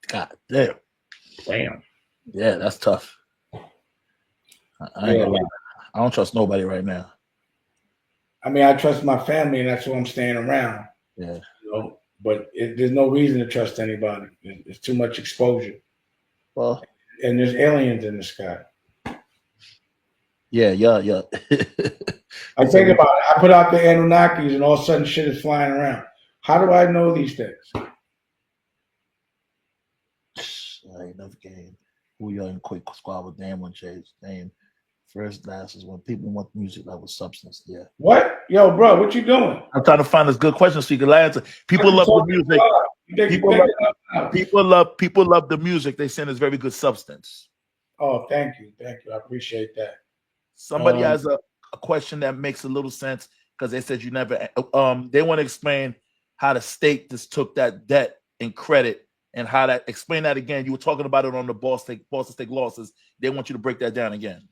God damn. Damn. Yeah, that's tough. I ain't gonna lie. I don't trust nobody right now. I mean, I trust my family, and that's why I'm staying around. Yeah. But there's no reason to trust anybody. It's too much exposure. Well, and there's aliens in the sky. Yeah. I think about it. I put out the Anunnakis, and all of a sudden, shit is flying around. How do I know these things? Enough game. We are in quick squad with Dan one Chase. Name first last is when people want music that was substance. Yeah. What? Yo, bro, what you doing? I'm trying to find this good question so you can answer. People love the music. People love the music. They send us very good substance. Oh, thank you. I appreciate that. Somebody has a question that makes a little sense because they said you never. They want to explain how the state just took that debt and credit. And how that, explain that again. You were talking about it on the Boston State losses. They want you to break that down again.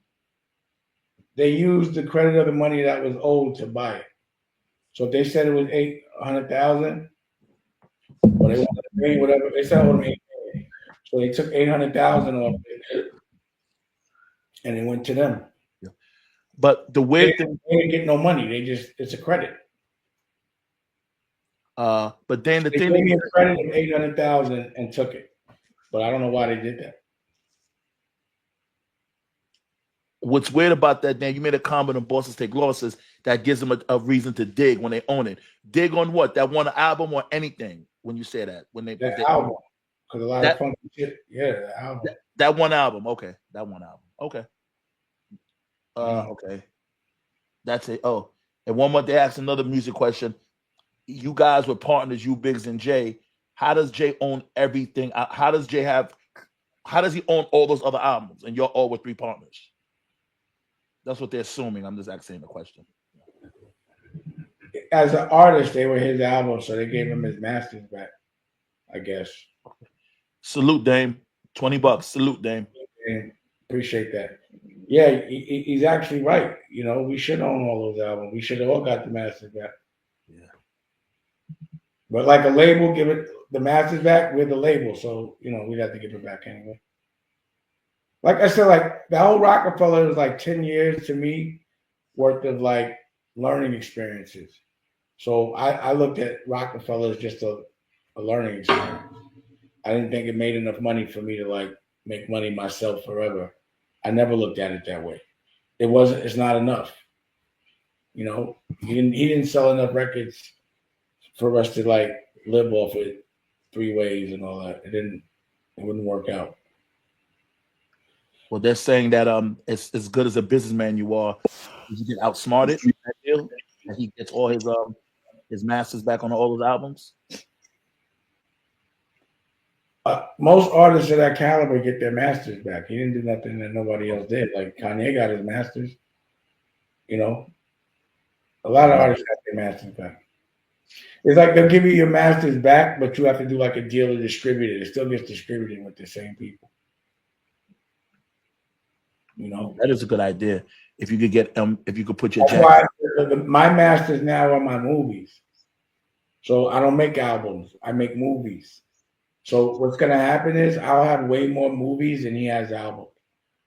they used the credit of the money that was owed to buy it. So if they said it was 800,000, or they wanted to pay whatever, they said it was 800,000. So they took 800,000 off it, and it went to them. But the They weird thing, didn't get no money. It's a credit. but then the They thing gave me a credit of 800,000 and took it, but I don't know why they did that. what's weird about that, Dan, you made a comment on bosses take losses that gives them a reason to dig when they own it. Dig on what? That one album or anything when you say that? When they album. Because a lot of funky shit. Yeah, the album. That one album. Okay. That one album. Okay. Okay. That's it. Oh, and one more, they asked another music question. You guys were partners, you, Biggs, and Jay. How does Jay own everything? How does he own all those other albums? And you're all with 3 partners. That's what they're assuming. I'm just asking the question. As an artist, they were his albums, so they gave him his masters back, I guess. Salute, Dame. $20. Salute, Dame. And appreciate that. Yeah, he's actually right. You know, we should own all those albums. We should have all got the masters back. Yeah. But like a label, give it the masters back with the label. So, you know, we'd have to give it back anyway. Like I said, like the whole Rockefeller was like 10 years to me worth of like learning experiences. So I looked at Rockefeller as just a learning experience. I didn't think it made enough money for me to like make money myself forever. I never looked at it that way. It's not enough. You know, he didn't sell enough records for us to like live off it 3 ways and all that. It wouldn't work out. Well, they're saying that it's as good as a businessman you are, you get outsmarted in that deal, and he gets all his masters back on all those albums. Most artists of that caliber get their masters back. He didn't do nothing that nobody else did. Like Kanye got his masters. You know, a lot of artists got their masters back. It's like they'll give you your masters back, but you have to do like a deal to distribute it. It still gets distributed with the same people. You know, that is a good idea. If you could get if you could put your my masters now are my movies. So I don't make albums. I make movies. So what's gonna happen is I'll have way more movies than he has albums.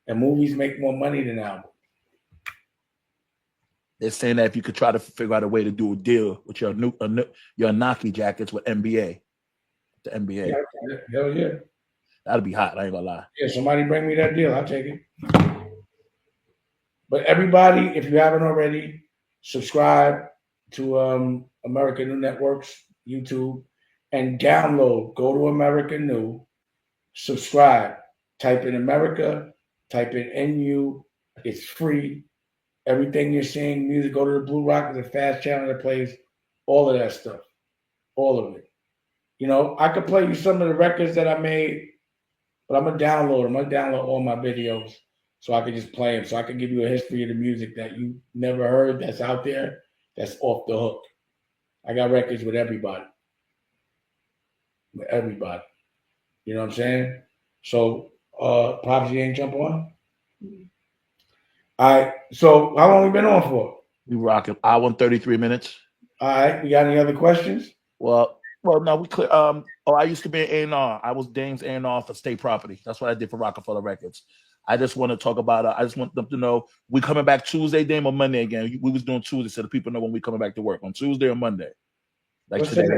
And movies make more money than albums. They're saying that if you could try to figure out a way to do a deal with your Anunaki jackets with NBA, the NBA. Yeah, hell yeah. That'd be hot. I ain't gonna lie. Yeah, somebody bring me that deal. I'll take it. But everybody, if you haven't already, subscribe to American New Networks, YouTube, and download. Go to American New, subscribe. Type in America, type in NU. It's free. Everything you're seeing, music, go to the Blue Rock, the fast channel that plays all of that stuff. All of it. You know, I could play you some of the records that I made, but I'm going to download them. I'm going to download all my videos so I can just play them. So I can give you a history of the music that you never heard that's out there, that's off the hook. I got records with everybody. With everybody. You know what I'm saying? So, Pops, you ain't jump on? All right. So, how long we been on for? We rocking hour and 33 minutes. All right. We got any other questions? Well, no, we clear. I used to be an A&R. I was Dame's A&R for State Property. That's what I did for Rockefeller Records. I just want to talk about. I just want them to know we coming back Tuesday, Dame, or Monday again. We was doing Tuesday, so the people know when we coming back to work on Tuesday or Monday. Like What's today.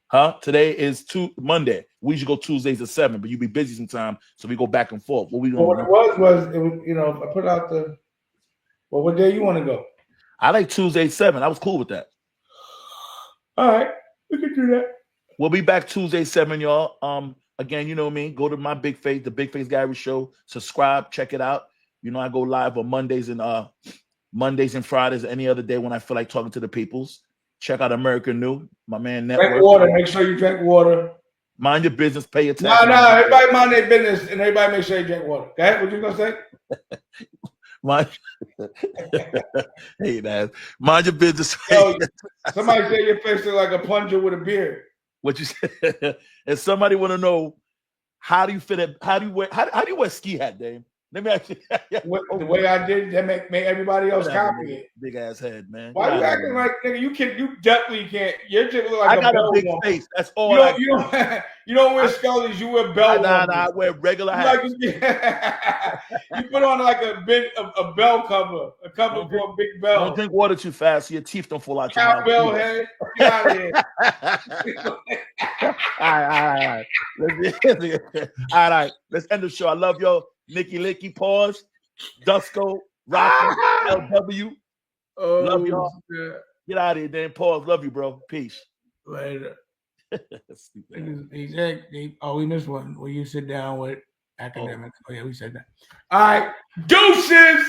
Huh? Today is Monday. We usually go Tuesdays at 7, but you be busy sometime, so we go back and forth. What we doing? Well, what it was, you know, I put out the. Well, what day you want to go? I like Tuesday 7. I was cool with that. All right, we can do that. We'll be back Tuesday 7, y'all. Again, you know me. Go to my Bigface, the Bigface Gallery Show. Subscribe, check it out. You know, I go live on Mondays and Fridays, any other day when I feel like talking to the peoples. Check out American New, my man. Network. Drink water. Make sure you drink water. Mind your business. Pay attention. No. Everybody mind their business, and everybody make sure you drink water. Okay, what you gonna say? Hey, man. Mind your business. Yo, somebody say your face look like a plunger with a beard. What you said? And somebody want to know how do you fit it? How do you wear ski hat, Dame? Let me ask you. The way I did, that make everybody else copy it. Big ass head, man. Why you acting like nigga? You definitely can't. Your shit look like I got a big woman. face. That's all. You don't wear scullies. You wear bell. Nah, I wear regular hats. You put on like a bell cover, a cover for a big bell. Don't drink water too fast so your teeth don't fall out your mouth. Cowbell head. Get out of here. All right. Let's end the show. I love y'all. Nicky Licky, pause. Dusko, Rocky, LW. Love y'all. Get out of here, then. Pause. Love you, bro. Peace. Later. We missed one where you sit down with academics. Oh yeah, we said that. All right. Deuces.